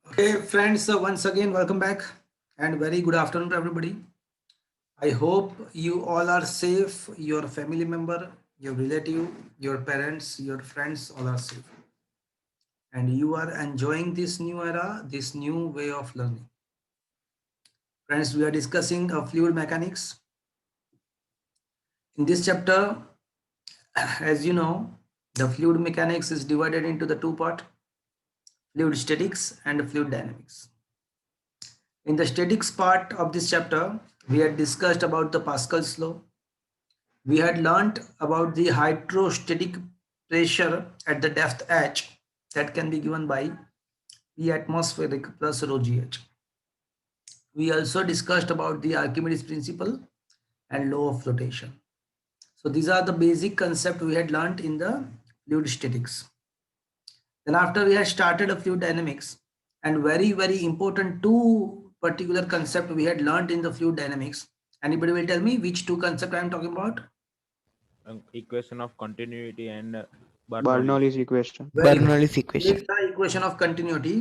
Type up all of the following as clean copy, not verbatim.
Okay, friends, once again, welcome back and very good afternoon to everybody. I hope you all are safe, your family member, your relative, your parents, your friends, all are safe. And you are enjoying this new era, this new way of learning. Friends, we are discussing fluid mechanics. In this chapter, as you know, the fluid mechanics is divided into the two part, fluid statics and fluid dynamics. In the statics part of this chapter, we had discussed about the Pascal's law. We had learnt about the hydrostatic pressure at the depth h that can be given by P atmospheric plus rho gh. We also discussed about the Archimedes principle and law of flotation. So these are the basic concept we had learnt in the fluid statics. Then after we had started a fluid dynamics, and very important two particular concept we had learnt in the fluid dynamics. Anybody will tell me which two concept I am talking about? Equation of continuity and Bernoulli's. Bernoulli's equation. Very good. Bernoulli's एक equation. था equation of continuity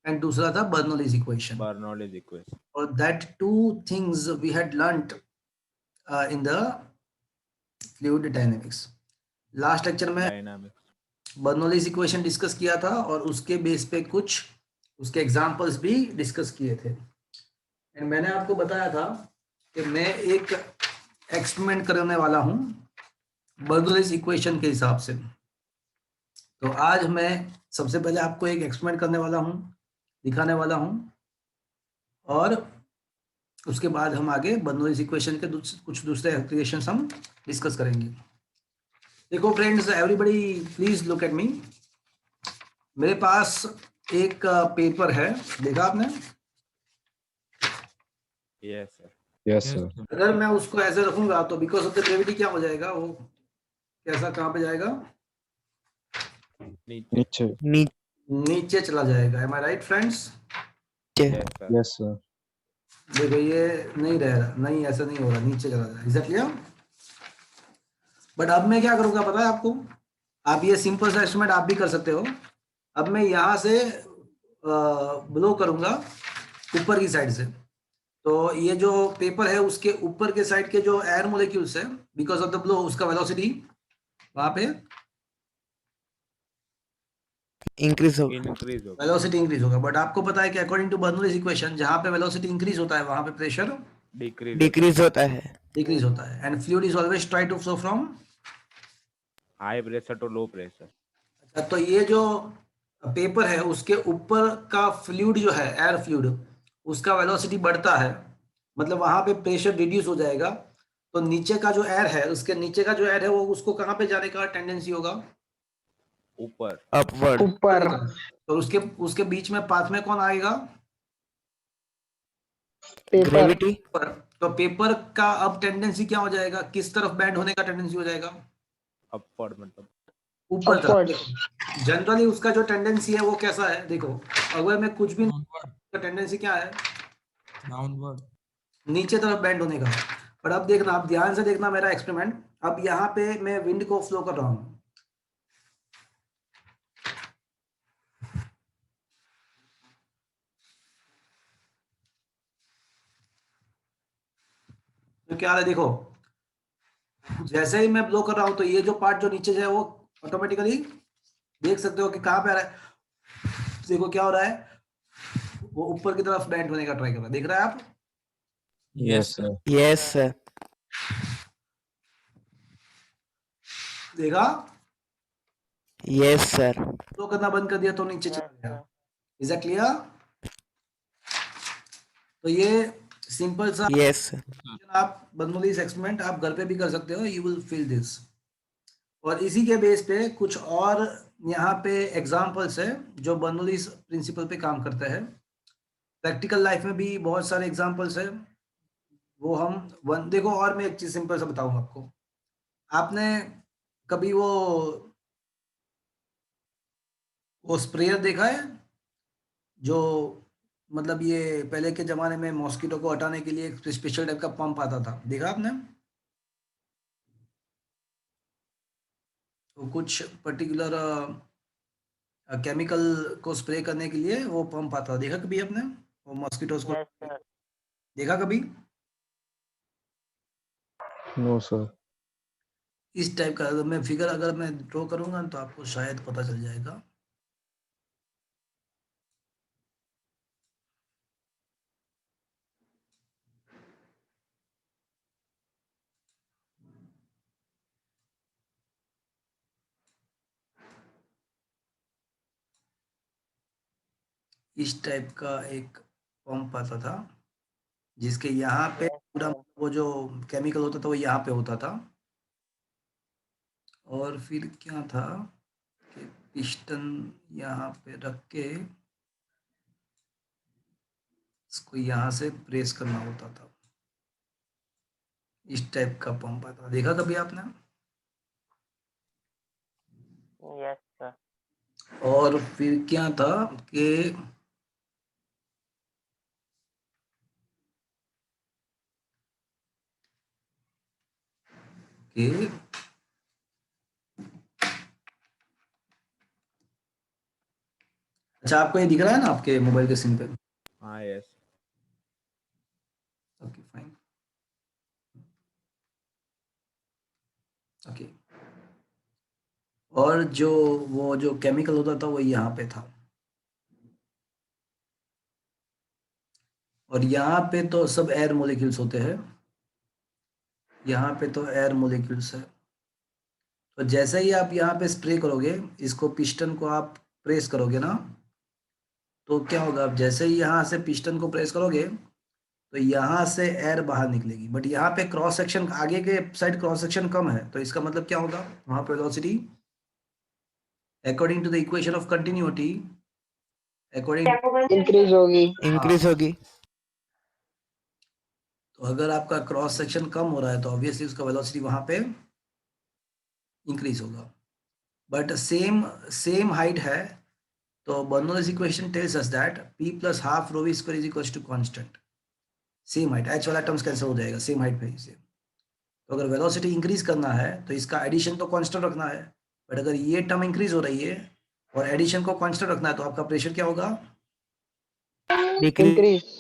and दूसरा था Bernoulli's equation. Bernoulli's equation. और that two things we had learnt in the fluid dynamics. Last lecture में Dynamics. Bernoulli's equation discuss किया था और उसके बेस पे कुछ उसके एग्जांपल्स भी डिस्कस किए थे. एंड मैंने आपको बताया था कि मैं एक एक्सपेरिमेंट करने वाला हूं बर्नौलीज इक्वेशन के हिसाब से. तो आज मैं सबसे पहले आपको एक एक्सपेरिमेंट करने वाला हूं, दिखाने वाला हूं, और उसके बाद हम आगे बर्नौलीज इक्वेशन के कुछ दूसरे एप्लीकेशंस हम डिस्कस करेंगे. देखो friends, everybody please look at me. मेरे पास एक पेपर है, देखा आपने? Yes, sir. Yes, sir. अगर मैं उसको ऐसे रखूंगा तो बिकॉज ऑफ द ग्रेविटी क्या हो जाएगा, वो कैसा कहाँ पे जाएगा? Nietzsche. Nietzsche. नीचे चला जाएगा. Am I right friends? Yes, sir. Yes, sir. देखो ये नहीं रह रहा, नहीं ऐसा नहीं हो रहा, नीचे चला जाएगा. Is that clear? बट अब मैं क्या करूंगा पता है आपको? आप ये सिंपल सा इंस्ट्रूमेंट आप भी कर सकते हो. अब मैं यहाँ से ब्लो करूंगा ऊपर की साइड से, तो ये जो पेपर है उसके ऊपर के साइड के जो एयर मोलिक्यूल्स है, बिकॉज ऑफ द ब्लो उसका वेलोसिटी वहां पे इंक्रीज होगा. Increase होगा. वेलोसिटी इंक्रीज होगा. बट आपको पता है कि अकॉर्डिंग टू बर्नौलीज इक्वेशन जहां पे वेलोसिटी इंक्रीज होता है वहां पे प्रेशर Decrease. डिक्रीज होता है. डिक्रीज होता है. And fluid is always try to flow from. High pressure to low pressure. अच्छा, तो ये जो पेपर है उसके ऊपर का फ्लूइड जो है, एयर फ्लूइड, उसका वेलोसिटी बढ़ता है, मतलब वहां पे प्रेशर रिड्यूस हो जाएगा. तो नीचे का जो एयर है, उसके नीचे का जो एयर है वो उसको कहाँ पे जाने का टेंडेंसी होगा? ऊपर. अपवर्ड. ऊपर. तो उसके बीच में पाथ में कौन आएगा? पेपर. ग्रेविटी. पेपर. तो पेपर का अब टेंडेंसी क्या हो जाएगा, किस तरफ बैंड होने का टेंडेंसी हो जाएगा? Upward मतलब. ऊपर तरफ. जनरली उसका जो टेंडेंसी है वो कैसा है? देखो, अगर मैं कुछ भी तो टेंडेंसी क्या है? डाउनवर्ड. नीचे तरफ बैंड होने का. पर अब देखना, आप ध्यान से देखना मेरा एक्सपेरिमेंट. अब यहाँ पे मैं विंड को फ्लो कर रहा हूँ. तो क्या है, देखो जैसे ही मैं ब्लो कर रहा हूं तो ये जो पार्ट जो नीचे है वो ऑटोमेटिकली देख सकते हो कि कहां पे आ रहा है. देखो क्या हो रहा है, वो ऊपर की तरफ बैंड होने का ट्राई कर रहा है. देख रहे हैं आप? Yes, sir. Yes sir. देखा? Yes sir. ब्लो करना बंद कर दिया तो नीचे चला गया. Is that clear? तो ये सिंपल सा यस. आप बर्नौलीज एक्सपेरिमेंट आप घर पे भी कर सकते हो. You will feel this. और इसी के बेस पे कुछ और यहाँ पे एग्जांपल्स है जो बर्नौलीज प्रिंसिपल पे काम करते हैं. प्रैक्टिकल लाइफ में भी बहुत सारे एग्जांपल्स है, वो हम देखो. और मैं एक चीज सिंपल सा बताऊं आपको. आपने कभी वो स्प्रेयर देखा है जो, मतलब ये पहले के जमाने में मॉस्किटो को हटाने के लिए एक स्पेशल टाइप का पंप आता था, देखा आपने? तो कुछ पर्टिकुलर केमिकल को स्प्रे करने के लिए वो पंप आता है, देखा कभी आपने वो मॉस्किटोज को Yes, sir. देखा कभी? No, sir. इस टाइप का अगर मैं फिगर अगर मैं ड्रॉ करूंगा तो आपको शायद पता चल जाएगा। इस टाइप का एक पंप आता था जिसके यहाँ पे Yes, पूरा sir. वो जो केमिकल होता था वो यहाँ पे होता था, और फिर क्या था कि पिस्टन यहाँ पे रख के इसको यहाँ से प्रेस करना होता था। इस टाइप का पंप आता था, देखा कभी आपने? Yes, sir. और फिर क्या था कि कि अच्छा आपको ये दिख रहा है ना आपके मोबाइल के स्क्रीन पे? हाँ यस ओके फाइन, ओके। और जो वो जो केमिकल होता था वो यहाँ पे था, और यहाँ पे तो सब एयर मोलिक्यूल्स होते हैं, यहाँ पे तो एयर मोलिक्यूल्स है। तो जैसे ही आप यहाँ पे स्प्रे करोगे, इसको पिस्टन को आप प्रेस करोगे ना, तो क्या होगा, आप जैसे ही यहाँ से पिस्टन को प्रेस करोगे तो यहाँ से एयर बाहर निकलेगी, बट यहाँ पे क्रॉस सेक्शन आगे के साइड क्रॉस सेक्शन कम है, तो इसका मतलब क्या होगा, वहाँ पे velocity according to the equation of continuity according Increase होगी. इंक्रीज होगी। तो अगर आपका क्रॉस सेक्शन कम हो रहा है तो ऑब्वियसली उसका वेलोसिटी वहाँ पे इंक्रीज होगा, बट सेम सेम हाइट है, तो Bernoulli's equation tells us that p plus half rho v square is equals to constant, same height, h वाला टर्म्स कैंसिल हो जाएगा सेम हाइट पे से। तो अगर वेलोसिटी इंक्रीज करना है तो इसका एडिशन तो कांस्टेंट रखना है, बट अगर ये टर्म इंक्रीज हो रही है और एडिशन को कांस्टेंट रखना है तो आपका प्रेशर क्या होगा, डिक्रीज Increase.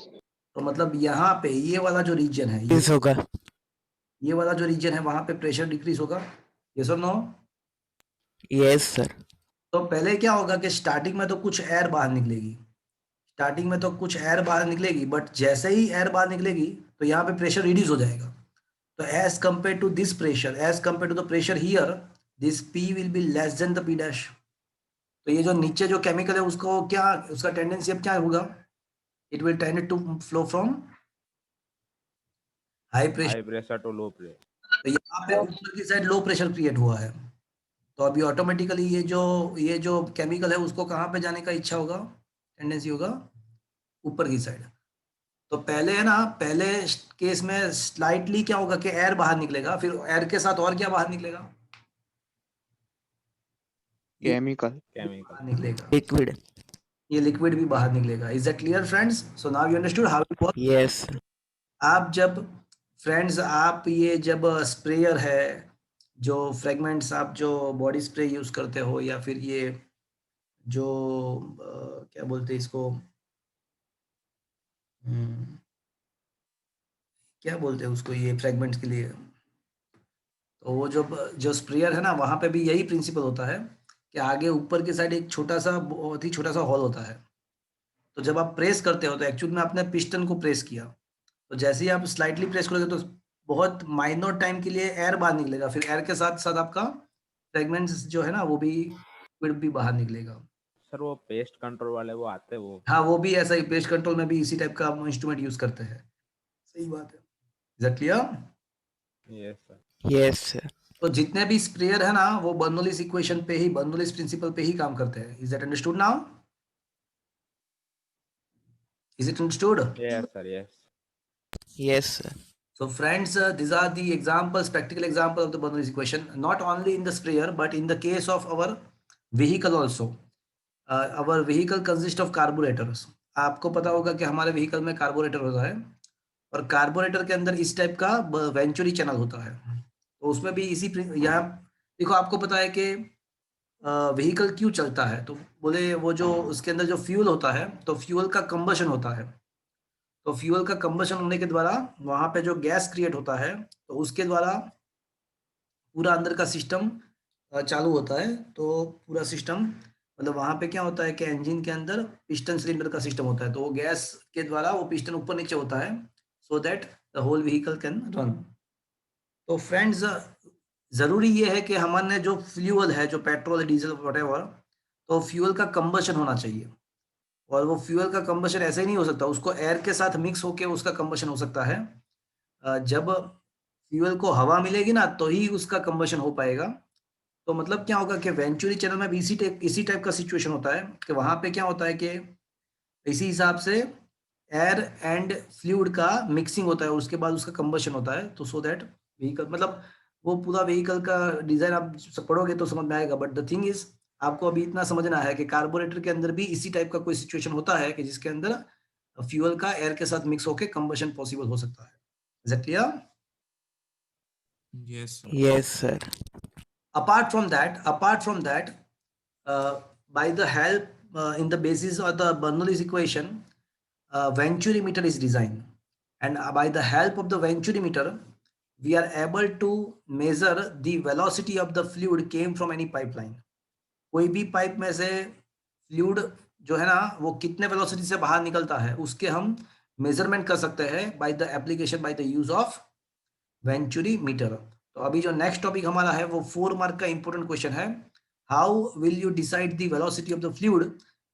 तो मतलब यहाँ पे ये वाला जो रीजन है, होगा। ये वाला जो रीजन है वहां पे प्रेशर डिक्रीज होगा, यस और नो? Yes sir. तो पहले क्या होगा कि स्टार्टिंग में तो कुछ एयर बाहर निकलेगी, स्टार्टिंग में तो कुछ एयर बाहर निकलेगी, बट जैसे ही एयर बाहर निकलेगी तो यहाँ पे प्रेशर रिड्यूस हो जाएगा। तो as compare to this pressure, as compare to the pressure here, this P will be less than the P dash. तो ये जो नीचे जो केमिकल है उसको क्या, उसका टेंडेंसी अब क्या होगा, it will tend to flow from high pressure, high pressure to low pressure तो यहाँ पे ऊपर की साइड लो प्रेशर क्रिएट हुआ है, तो अभी ऑटोमेटिकली ये जो केमिकल है उसको कहाँ पे जाने का इच्छा होगा, टेंडेंसी होगा ऊपर की साइड। तो पहले है ना, पहले केस में स्लाइटली क्या होगा कि एयर बाहर निकलेगा, फिर एयर के साथ और क्या बाहर निकलेगा, केमिकल केमिकल बाहर निकलेगा, लिक्विड। ये लिक्विड भी बाहर निकलेगा। Is that clear friends? So now you understood how it work. Yes आप जब फ्रेंड्स आप ये जब स्प्रेयर है, जो फ्रेगमेंट्स आप जो बॉडी स्प्रे यूज करते हो, या फिर ये जो क्या बोलते हैं इसको, क्या बोलते हैं उसको, ये फ्रेगमेंट्स के लिए, तो वो जो स्प्रेयर है ना वहाँ पे भी यही प्रिंसिपल होता है कि आगे ऊपर की साइड एक छोटा सा, बहुत ही छोटा सा हॉल होता है। तो जब आप प्रेस करते हो तो एक्चुअल में आपने पिस्टन को प्रेस किया, तो जैसे ही आप स्लाइटली प्रेस करोगे तो बहुत माइनर टाइम के लिए एयर बाहर निकलेगा, फिर एयर के साथ साथ आपका फ्रेगमेंट्स जो है ना वो भी फिर भी बाहर निकलेगा। सर वो पेस्ट कंट्रोल वाले वो आते हैं वो हाँ वो भी ऐसा ही, पेस्ट कंट्रोल में भी इसी टाइप का इंस्ट्रूमेंट यूज करते हैं। सही बात है, is that clear? Yes sir yes sir. तो जितने भी स्प्रेयर है ना वो बर्नौलीज इक्वेशन पे ही, बर्नौलीज प्रिंसिपल पे ही काम करते हैं। Is that understood now? Is it understood? Yes sir yes yes sir. So friends, these are the examples, practical example of the Bernoulli's equation, not only in the sprayer, but in the case of our vehicle also. Our vehicle consists of carburetors. आपको पता होगा कि हमारे vehicle में carburettor होता है, और carburettor के अंदर इस टाइप का वेंचुरी चैनल होता है, तो उसमें भी इसी यहाँ देखो, आपको पता है कि व्हीकल क्यों चलता है, तो बोले वो जो उसके अंदर जो फ्यूल होता है, तो फ्यूल का कंबशन होता है, तो फ्यूल का कंबशन होने के द्वारा वहां पे जो गैस क्रिएट होता है, तो उसके द्वारा पूरा अंदर का सिस्टम चालू होता है। तो पूरा सिस्टम मतलब वहां पे क्या होता है कि इंजन के अंदर पिस्टन सिलेंडर का सिस्टम होता है, तो वो गैस के द्वारा वो पिस्टन ऊपर नीचे होता है, so that the whole vehicle can run. तो फ्रेंड्स, जरूरी ये है कि हमारे जो फ्यूल है, जो पेट्रोल डीजल वटेवर, तो फ्यूल का कंबशन होना चाहिए। और वो फ्यूल का कंबशन ऐसे ही नहीं हो सकता, उसको एयर के साथ मिक्स होके उसका कंबशन हो सकता है। जब फ्यूल को हवा मिलेगी ना, तो ही उसका कंबशन हो पाएगा। तो मतलब क्या होगा कि वेंचुरी चैनल में भी इसी टाइप का सिचुएशन होता है कि वहां पे क्या होता है कि इसी हिसाब से एयर एंड फ्लूइड का मिक्सिंग होता है, उसके बाद उसका कंबशन होता है। तो सो दैट व्हीकल मतलब वो पूरा व्हीकल का डिजाइन आप पढ़ोगे तो समझ में आएगा। बट द थिंग इज, आपको अभी इतना समझना है कि कार्बोरेटर के अंदर भी इसी टाइप का कोई सिचुएशन होता है कि जिसके अंदर फ्यूल का एयर के साथ मिक्स होकर कंबशन पॉसिबल हो सकता है। Is it clear? Yes, sir. Yes, sir. Apart from that, by the help in the basis of the Bernoulli's equation, venturimeter is designed, and by the help of the venturimeter, we are able to measure the velocity of the fluid came from any pipeline. कोई भी pipe में से fluid जो है ना, वो कितने velocity से बाहर निकलता है, उसके हम मेजरमेंट कर सकते हैं by the application, by the use of venturi meter. तो अभी जो नेक्स्ट टॉपिक हमारा है वो 4 मार्क का इंपॉर्टेंट क्वेश्चन है, how will you decide the velocity of the fluid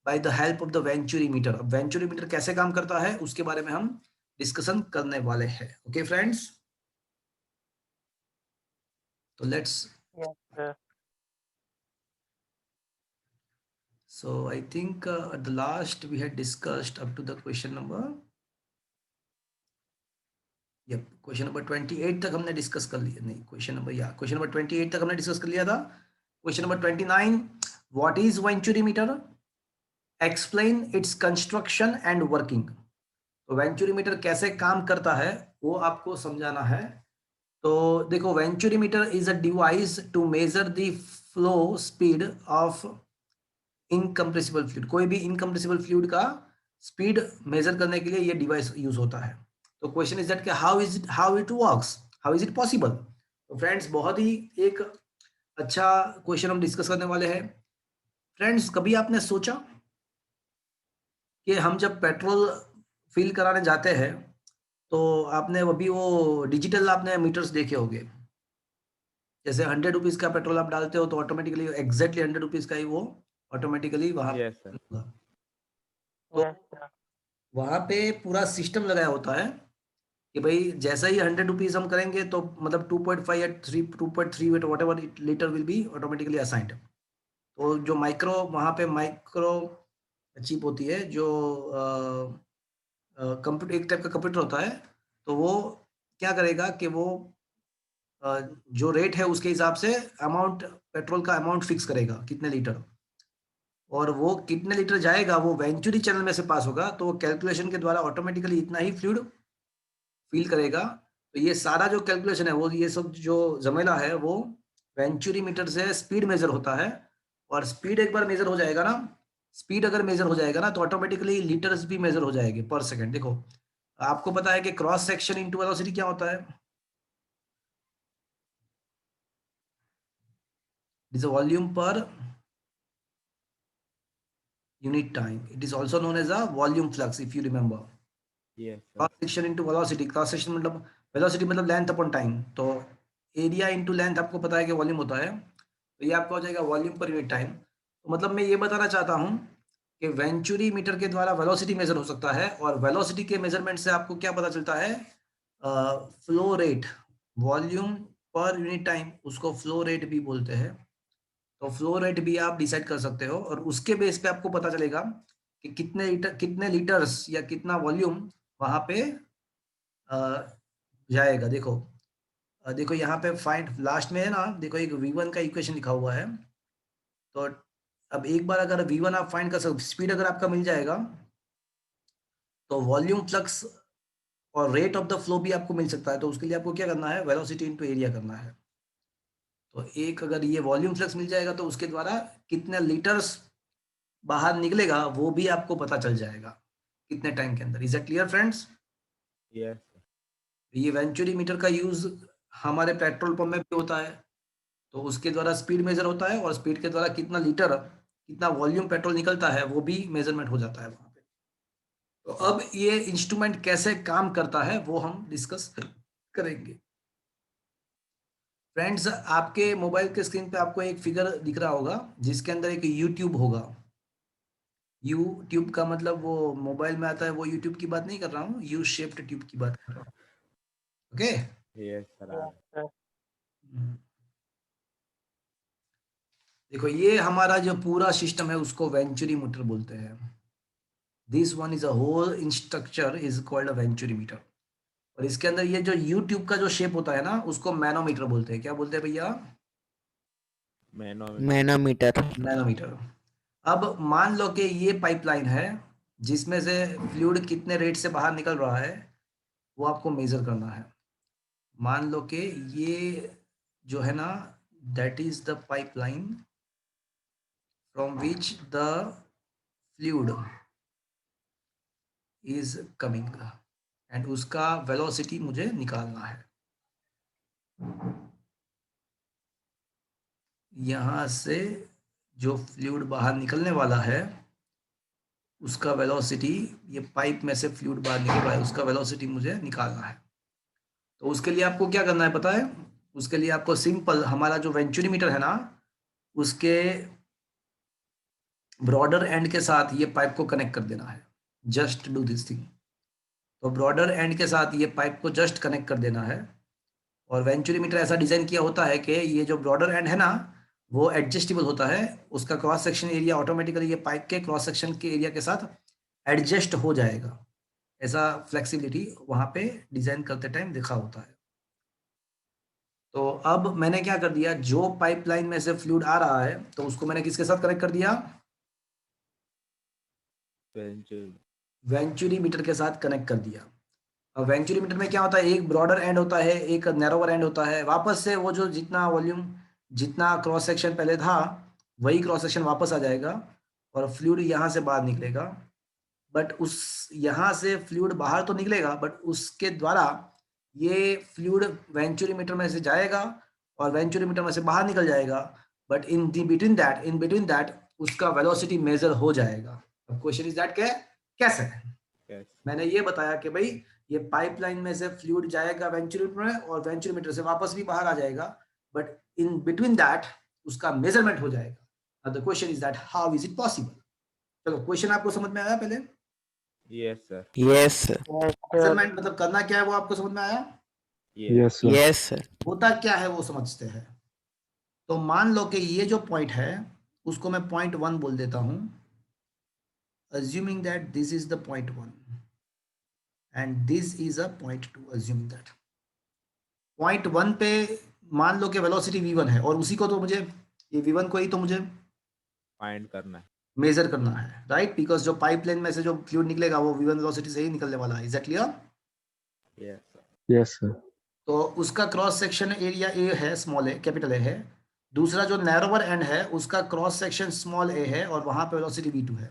by the help of the venturi metre. अब वेंचुरी मीटर कैसे काम करता है उसके बारे में हम डिस्कशन करने वाले हैं। ओके फ्रेंड्स, तो let's, Yes, sir. so I think at the last we had discussed up to the question number, yup question number 28 तक हमने डिस्कस कर लिया, नहीं क्वेश्चन नंबर 28 तक हमने डिस्कस कर लिया था। Question number 29, what is venturi meter, explain its construction and working. तो वेंचुरी मीटर कैसे काम करता है वो आपको समझाना है। तो देखो, venturi meter is a device to measure the flow speed of incompressible fluid. कोई भी इनकम्प्रेसिबल फ्लूइड का स्पीड मेजर करने के लिए ये डिवाइस यूज होता है। तो question is that how it works, how is it possible. तो फ्रेंड्स, बहुत ही एक अच्छा क्वेश्चन हम डिस्कस करने वाले हैं। फ्रेंड्स, कभी आपने सोचा कि हम जब पेट्रोल फिल कराने जाते हैं, तो आपने अभी वो डिजिटल आपने मीटर्स देखे होंगे, जैसे 100 रुपीज का पेट्रोल आप डालते हो तो ऑटोमेटिकली एग्जैक्टली 100 रुपीज का ही वो ऑटोमेटिकली वहां यस सर। होगा। तो Yes, sir. वहां पे पूरा सिस्टम लगाया होता है कि भाई जैसा ही 100 रुपीज हम करेंगे तो मतलब 2.5 या 2.3 what ever litre will be automatically assigned. तो जो माइक्रो वहां पे माइक्रो चिप होती है, जो कंप्यूटर, एक टाइप का कंप्यूटर होता है, तो वो क्या करेगा कि वो जो रेट है उसके हिसाब से अमाउंट, पेट्रोल का अमाउंट फिक्स करेगा कितने लीटर, और वो कितने लीटर जाएगा वो वेंचुरी चैनल में से पास होगा, तो वो कैलकुलेशन के द्वारा ऑटोमेटिकली इतना ही फ्लूइड फील करेगा। तो ये सारा जो कैलकुलेशन है, वो ये सब जो जमेला है वो वेंचुरी मीटर से स्पीड मेजर होता है। और स्पीड एक बार मेजर हो जाएगा ना, स्पीड अगर मेजर हो जाएगा ना, तो ऑटोमेटिकली लीटर्स भी मेजर हो जाएंगे पर सेकंड। देखो, आपको पता है कि क्रॉस सेक्शन इनटू वेलोसिटी क्या होता है, इट इज अ वॉल्यूम पर unit time. It is also known as a volume flux, if you remember. Yes sir. Cross section into velocity, cross section मतलब velocity मतलब length upon time, तो area into length आपको पता है कि volume होता है, तो ये आपका हो जाएगा वॉल्यूम पर यूनिट टाइम। तो मतलब मैं ये बताना चाहता हूँ कि वेंचुरी मीटर के द्वारा वेलोसिटी मेजर हो सकता है, और वेलोसिटी के मेजरमेंट से आपको क्या पता चलता है, flow rate, volume per unit time, उसको फ्लो रेट भी बोलते हैं। तो फ्लो रेट भी आप डिसाइड कर सकते हो, और उसके बेस पे आपको पता चलेगा कि कितने लीटर्स या कितना वॉल्यूम वहां पे जाएगा। देखो, देखो यहाँ पे फाइंड लास्ट में है ना, देखो एक V1 का इक्वेशन लिखा हुआ है। तो अब एक बार अगर V1 आप फाइंड कर सकते, स्पीड अगर आपका मिल जाएगा, तो वॉल्यूम फ्लक्स और रेट ऑफ द फ्लो भी आपको मिल सकता है। तो उसके लिए आपको क्या करना है, वेलोसिटी इनटू एरिया करना है। तो एक अगर ये वॉल्यूम फ्लक्स मिल जाएगा तो उसके द्वारा कितने लीटर्स बाहर निकलेगा वो भी आपको पता चल जाएगा कितने टाइम के अंदर। Is it clear friends? Yes sir. ये वेंचुरी मीटर का यूज हमारे पेट्रोल पंप में भी होता है, तो उसके द्वारा स्पीड मेजर होता है और स्पीड के द्वारा कितना लीटर कितना वॉल्यूम पेट्रोल निकलता है वो भी मेजरमेंट हो जाता है वहां पे। तो अब ये इंस्ट्रूमेंट कैसे काम करता है वो हम डिस्कस करेंगे। फ्रेंड्स, आपके मोबाइल के स्क्रीन पे आपको एक फिगर दिख रहा होगा जिसके अंदर एक यूट्यूब होगा। यूट्यूब का मतलब वो मोबाइल में आता है वो यूट्यूब की बात नहीं कर रहा हूँ, यू शेप्ड ट्यूब की बात कर रहा हूँ। Okay. Yes sir. Yes, sir. देखो ये हमारा जो पूरा सिस्टम है उसको वेंचुरी मीटर बोलते हैं। This one is a hole in structure is called a venturi meter. और इसके अंदर ये जो यूट्यूब का जो शेप होता है ना उसको मैनोमीटर बोलते हैं। क्या बोलते हैं भैया? मैनोमीटर। नैनोमीटर। अब मान लो कि ये पाइपलाइन है जिसमें से फ्लूइड कितने रेट से बाहर निकल रहा है वो आपको मेजर करना है। मान लो कि ये जो है ना that is the pipeline from which the fluid is coming and उसका वेलोसिटी मुझे निकालना है। यहाँ से जो फ्लूइड बाहर निकलने वाला है उसका वेलोसिटी, ये पाइप में से फ्लूइड बाहर निकल रहा है उसका वेलोसिटी मुझे निकालना है। तो उसके लिए आपको क्या करना है पता है? उसके लिए आपको सिंपल हमारा जो वेंचुरी मीटर है ना उसके ब्रॉडर एंड के साथ ये पाइप को कनेक्ट कर देना है। Just do this thing. तो ब्रॉडर एंड के साथ ये पाइप को जस्ट कनेक्ट कर देना है। और वेंचुरी मीटर ऐसा डिजाइन किया होता है कि ये जो ब्रॉडर एंड है ना वो एडजस्टेबल होता है, उसका क्रॉस सेक्शन एरिया ऑटोमेटिकली ये पाइप के क्रॉस सेक्शन के एरिया के साथ एडजस्ट हो जाएगा। ऐसा फ्लेक्सिबिलिटी वहां पे डिजाइन करते टाइम देखा होता है। तो अब मैंने क्या कर दिया, जो पाइपलाइन में से फ्लूइड आ रहा है तो उसको मैंने किसके साथ कनेक्ट कर दिया? वेंचुरी मीटर के साथ कनेक्ट कर दिया। अब वेंचुरी मीटर में क्या होता है, एक ब्रॉडर एंड होता है एक नैरोवर एंड होता है। वापस से वो जो जितना वॉल्यूम जितना क्रॉस सेक्शन पहले था वही क्रॉस सेक्शन वापस आ जाएगा और फ्लूइड यहाँ से बाहर निकलेगा। बट उस यहाँ से फ्लूइड बाहर तो निकलेगा बट उसके द्वारा ये फ्लूइड वेंचुरी मीटर में से जाएगा और वेंचुरी मीटर में से बाहर निकल जाएगा। बट इन बिटवीन दैट उसका वेलोसिटी मेजर हो जाएगा। अब क्वेश्चन इज दैट कैसे? मैंने ये बताया कि भाई ये पाइपलाइन में से फ्लूइड जाएगा वेंचुरी मीटर में और वेंचुरी मीटर से वापस भी बाहर आ जाएगा, बट इन बिटवीन दैट उसका मेजरमेंट हो जाएगा। The question is that how is it possible? चलो क्वेश्चन आपको समझ में आया पहले? Yes sir. Yes sir. Yes, sir. Measurement मतलब करना क्या है वो आपको समझ में आया? Yes, sir. Yes sir. होता क्या है वो समझते हैं। तो मान लो कि ये जो पॉइंट है उसको मैं पॉइंट 1 बोल देता हूं, assuming that this is the point 1 and this is a point 2, assuming that point 1 पे मान लो कि वेलोसिटी v1 है और उसी को तो मुझे ये v1 को ही तो मुझे फाइंड करना है। मेजर करना है, राइट? बिकॉज जो पाइपलाइन में से जो फ्लूइड निकलेगा वो v1 वेलोसिटी से ही निकलने वाला है। Is that clear? Yes sir. Yes, sir. तो उसका क्रॉस सेक्शन एरिया ए है, स्मॉल ए, कैपिटल ए है। दूसरा जो नैरोवर एंड है उसका क्रॉस सेक्शन स्मॉल ए है और वहां पे वेलोसिटी v2 है।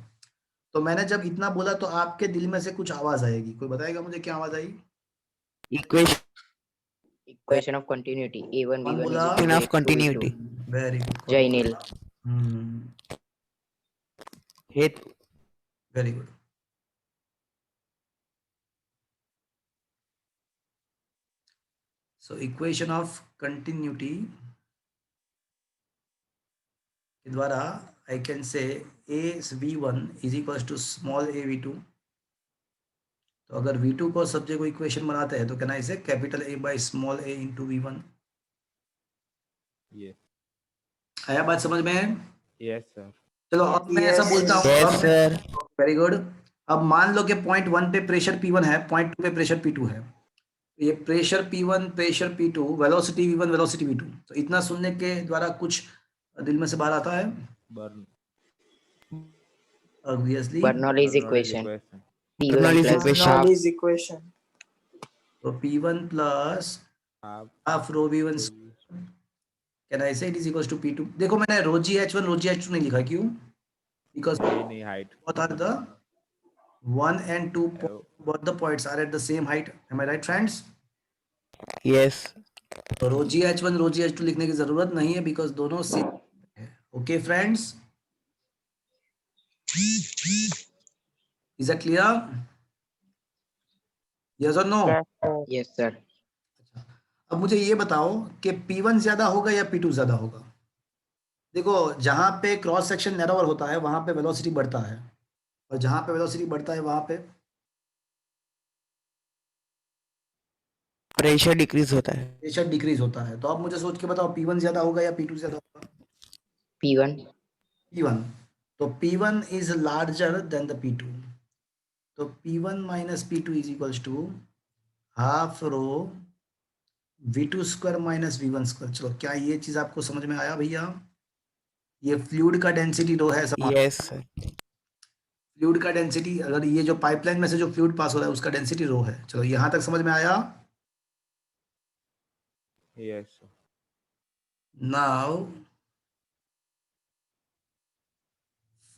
तो मैंने जब इतना बोला तो आपके दिल में से कुछ आवाज आएगी, कोई बताएगा मुझे क्या आवाज आई? Equation Equation of continuity. A1 कौन V1 is बोला? equal to of A2 continuity. V2. Very good. Jai Neil. Very good. So equation of continuity के द्वारा I can say a v1 is equal to small a v2। तो अगर v2 को subject को equation बनाते हैं तो कहना इसे capital A by small a into v1। Yes. आया बात समझ में? Yes sir. चलो अब मैं ऐसा बोलता हूँ। Yes sir. Very good. अब मान लो कि पॉइंट 1 पे प्रेशर P1 है, पॉइंट 2 पे प्रेशर P2 है। ये pressure P1 pressure P2 velocity V1 velocity V2। तो इतना सुनने के द्वारा कुछ दिल में से बाहर आता है? Obviously Bernoulli's equation. Bernoulli's P1 plus equation. half. Bernoulli's equation. तो P1 plus half rho V1 can I से it is equals to P2? देखो मैंने रो जी H1 रो जी H2 नहीं लिखा, क्यों? बिकॉज वही नहीं height both are the 1 and 2 both the points are at the same height. Am I right friends? Yes. तो रो जी H1 रो जी H2 लिखने की जरूरत नहीं है बिकॉज दोनों सेम है. Okay friends, is that clear? Yes और नो? Yes, sir. अब मुझे ये बताओ कि P1 ज्यादा होगा या P2 ज्यादा होगा? देखो जहां पे क्रॉस सेक्शन नैरोवर होता है वहां पे वेलोसिटी बढ़ता है, और जहां पे वेलोसिटी बढ़ता है वहां पे प्रेशर डिक्रीज होता है. प्रेशर डिक्रीज होता है. तो अब मुझे सोच के बताओ P1 ज्यादा होगा या P2 ज्यादा होगा? P1. P1. तो P1 is larger than the P2. तो P1 minus P2 is equals to half rho V2 square minus V1 square. चलो क्या ये चीज आपको समझ में आया भैया? ये फ्लूइड का डेंसिटी रो है समान. Yes, sir. फ्लूइड का डेंसिटी, अगर ये जो पाइपलाइन में से जो फ्लूइड पास हो रहा है उसका डेंसिटी रो है. चलो यहां तक समझ में आया? Yes now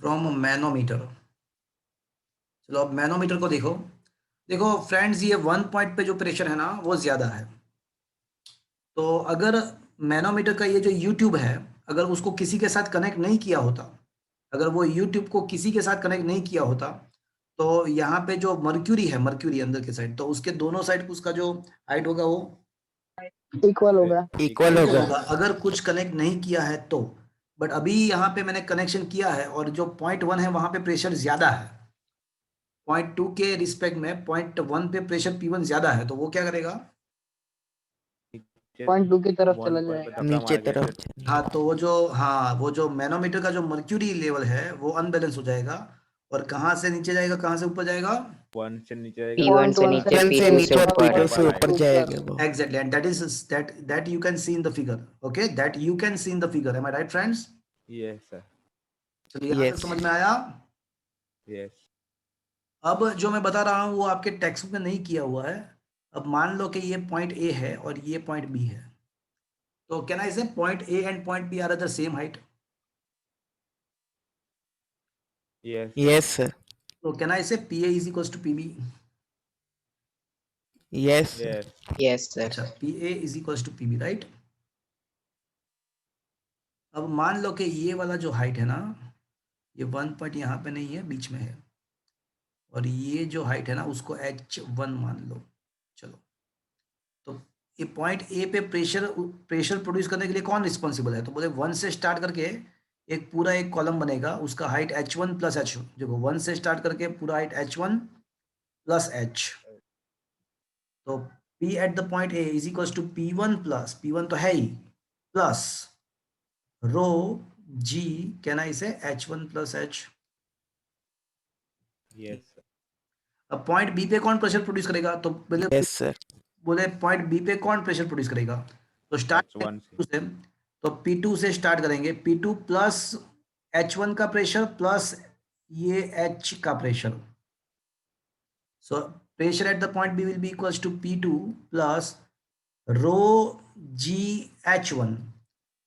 from manometer. चलो अब मैनोमीटर को देखो. देखो फ्रेंड्स, ये 1 पॉइंट पे जो प्रेशर है ना वो ज्यादा है. तो अगर मैनोमीटर का ये जो यूट्यूब है, अगर उसको किसी के साथ कनेक्ट नहीं किया होता, अगर वो यूट्यूब को किसी के साथ कनेक्ट नहीं किया होता, तो यहाँ पे जो मर्क्यूरी है, मर्क्यूरी अंदर के साइड, तो उसके दोनों साइड उसका जो हाइट होगा वो इक्वल होगा. Equal equal होगा. अगर कुछ कनेक्ट नहीं किया है तो. बट अभी यहाँ पे मैंने कनेक्शन किया है और जो 0.1 है वहां पे प्रेशर ज्यादा है. 0.2 के रिस्पेक्ट में 0.1 पे प्रेशर P1 ज्यादा है, तो वो क्या करेगा? 0.2 की तरफ चला जाएगा. नीचे तरफ. हाँ, तो वो जो मैनोमीटर का जो मर्क्यूरी लेवल है वो अनबैलेंस हो जाएगा. और कहाँ से नीचे जाएगा, कहाँ से ऊपर जाएगा? 1 से नीचे जाएगा P1 से 1 नीचे वन से P2 से नीचे ऊपर. P2 से ऊपर जाएगा वो. Exactly, and that you can see in the figure. Okay, that you can see in the figure. Am I right, friends? Yes sir चलिए यहाँ तक Yes. समझ में आया? यस अब जो मैं बता रहा हूँ वो आपके टेक्स्ट में नहीं किया हुआ है. अब मान लो कि ये पॉइंट ए है और ये पॉइंट बी है, तो can I say point A and point B are at the same height? Yes Yes, sir. तो can I say P A is equals to P B? Yes, sir. Yes Yes, sir. अच्छा, P A is equals to P B, right? अब मान लो कि ये वाला जो height है ना, ये 1 पॉइंट यहाँ पे नहीं है, बीच में है, और ये जो हाइट है ना उसको H1 मान लो. चलो, तो ये पॉइंट ए पे प्रेशर प्रोड्यूस करने के लिए कौन रिस्पॉन्सिबल है? तो बोले 1 से स्टार्ट करके एक पूरा एक कॉलम बनेगा, उसका हाइट H1 प्लस H. देखो 1 से स्टार्ट करके पूरा हाइट H1 प्लस H. तो P at the point A is equals to P1 plus, P1 तो है ही, plus rho G, can I say H1 plus H. Yes अब पॉइंट बी पे कौन प्रेशर प्रोड्यूस करेगा? तो Yes, sir. बोले पॉइंट बी पे कौन प्रेशर प्रोड्यूस करेगा? तो स्टार्ट H1 से, तो P2 से स्टार्ट करेंगे. P2 प्लस H1 का प्रेशर प्लस ये H का pressure. So pressure at the point B will be equals to P2 plus rho G H1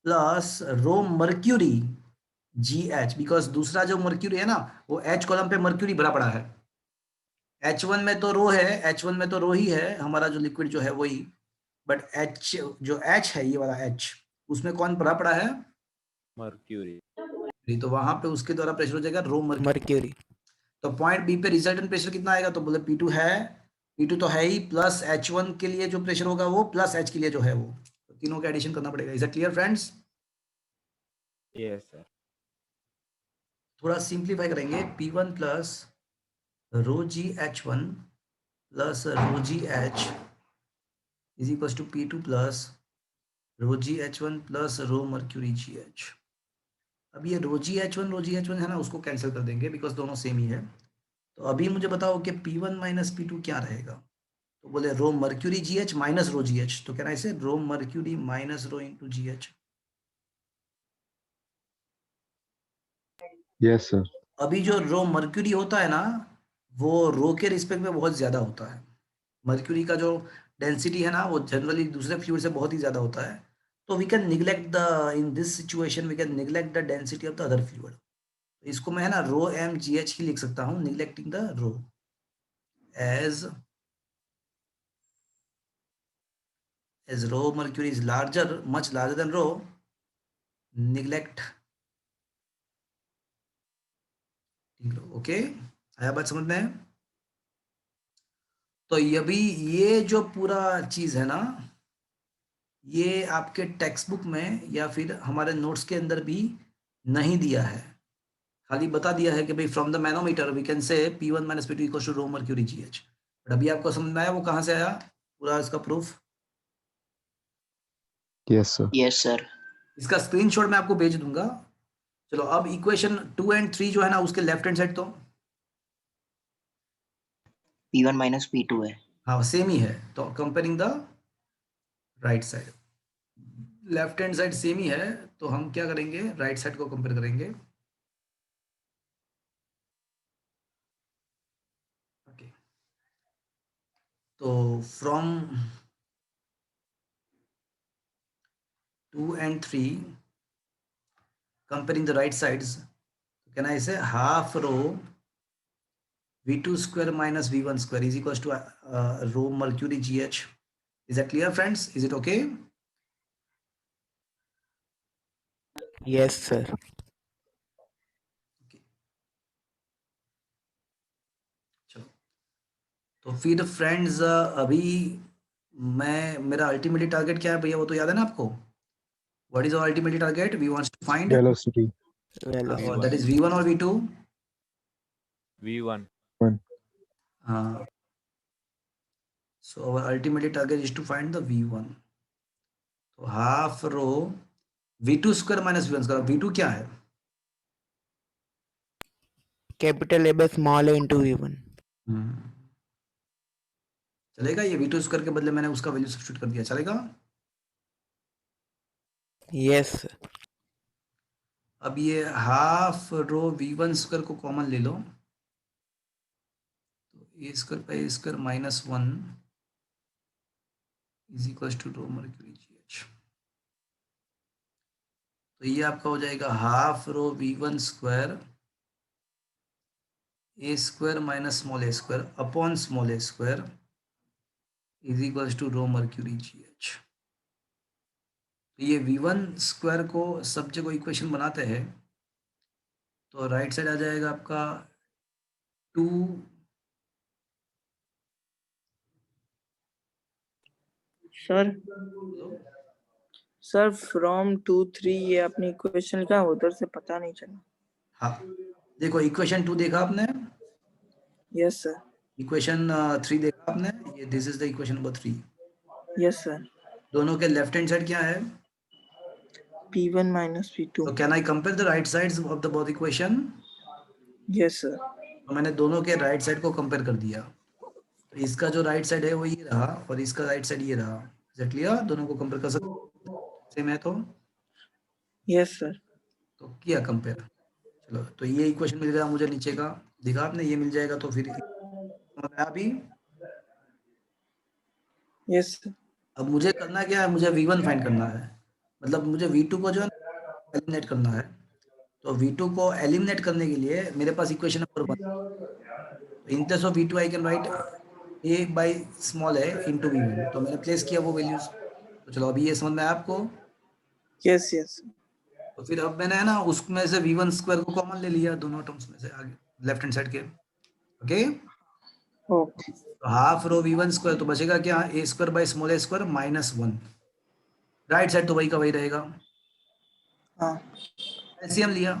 plus rho mercury GH, because दूसरा जो mercury है ना वो H कॉलम पे मर्क्यूरी भरा पड़ा है. H1 में तो रो है, H1 में तो रो ही है हमारा जो लिक्विड जो है वही, बट H जो H है, ये वाला H, उसमें कौन भरा पड़ा है? मर्क्यूरी तो वहां पे उसके द्वारा प्रेशर हो जाएगा रो मर्क्यूरी. Mercury. तो पॉइंट बी पे रिजल्टेंट प्रेशर कितना आएगा? तो बोले P2 है, P2 तो है ही, प्लस H1 के लिए जो प्रेशर होगा वो, प्लस H के लिए जो है वो, तो तीनों का एडिशन करना पड़ेगा. Is it clear friends? Yes sir थोड़ा सिंप्लीफाई करेंगे. P1 plus rho G H1 plus rho G H is equal to P2 plus rho G H1 plus rho mercury GH. अब ये रो G H1 है ना, उसको cancel कर देंगे because दोनों सेम ही है. तो अभी मुझे बताओ कि P1 माइनस P2 क्या रहेगा? तो बोले rho mercury GH minus rho GH. तो क्या ऐसे rho mercury minus rho into GH. Yes, sir. अभी जो रो मर्क्यूरी होता है ना वो रो के रिस्पेक्ट में बहुत ज्यादा होता है. मर्क्यूरी का जो डेंसिटी है ना वो जनरली दूसरे फ्लूइड से बहुत ही ज्यादा होता है. तो we can neglect the, in this situation we can neglect the density of the other fluid. इसको मैं है ना रो एम जी एच ही लिख सकता हूँ, neglecting the rho, as rho mercury is larger, much larger than rho, neglect okay. आया बात समझ में? तो ये जो पूरा चीज है ना, ये आपके टेक्स्ट बुक में या फिर हमारे नोट्स के अंदर भी नहीं दिया है, खाली बता दिया है कि भाई from the manometer we can say P1 minus P2 equal to rho mercury GH। But अभी आपको समझ में आया वो कहाँ से आया पूरा इसका proof? Yes, sir. Yes, sir. इसका स्क्रीनशॉट मैं आपको भेज दूंगा। चलो अब इक्वेशन 2 एंड 3 जो है ना उसके लेफ्ट हैंड साइड तो P1 minus P2 है। हाँ सेम ही है, तो comparing the right side, left hand side same ही है, तो हम क्या करेंगे राइट साइड को कंपेयर करेंगे। ओके, तो from 2 and 3 comparing the right sides, can I say half rho V2 square minus V1 square is equals to rho mercury GH? Is that clear, friends? Is it okay? Yes, sir. Okay. चलो, तो फिर friends अभी मेरा ultimately target क्या है भैया, वो तो याद है ना आपको? What is our ultimate target? We want to find Velocity. Velocity. that is V1 or V2? V1. So our ultimate target is to find the V1. So half rho V2 square minus V1 square। V2 क्या है? Capital A by small a into V1. चलेगा? ये V2 square के बदले मैंने उसका value substitute कर दिया, चलेगा? Yes, sir. अब ये हाफ रो V1 स्क्वायर को कॉमन ले लो, तो A square by A square minus 1 is equal to rho mercury GH। तो ये आपका हो जाएगा half rho V1 square A square minus small a square upon small a square is equal to rho mercury GH। तो ये V1 square को सब जगह इक्वेशन बनाते हैं, तो राइट साइड आ जाएगा आपका 2 सर फ्रॉम 2 3 ये अपनी इक्वेशन का उधर से पता नहीं चला। हाँ देखो इक्वेशन 2 देखा आपने, यस सर। इक्वेशन 3 देखा आपने, ये this is the equation number 3। Yes sir. दोनों के लेफ्ट हैंड साइड क्या है? P1 minus P2। तो can I compare the right sides of the both equation? Yes sir. तो मैंने दोनों के राइट साइड को कंपेयर कर दिया, तो इसका जो राइट साइड है वो ये रहा और इसका राइट साइड ये रहा। Is it clear? दोनों को कंपेयर कर सकते सेम है तो? Yes sir. तो किया कंपेयर। चलो तो ये इक्वेशन मिल गया मुझे नीचे का, देखा आपने, ये मिल जाएगा। तो फिर अभी यस सर। अब मुझे करना क्या है, मुझे V1 फाइंड करना है, मतलब मुझे V2 को जो है एलिमिनेट करना है। तो V2 को एलिमिनेट करने के लिए मेरे पास equation number 1, in place of V2 I can write a by small a into V1। तो मैंने प्लेस किया वो वैल्यूज। तो चलो अभी ये समझ में आया आपको? Yes yes. तो फिर अब मैंने है ना उसमें से V1 स्क्वायर को कॉमन ले लिया दोनों टर्म्स में से आगे लेफ्ट हैंड साइड के। Okay, okay. तो हाफ रो V1 स्क्वायर तो बचेगा क्या, a square by small a square minus 1। Right side तो वही का वही रहेगा। हाँ। एलसीएम लिया,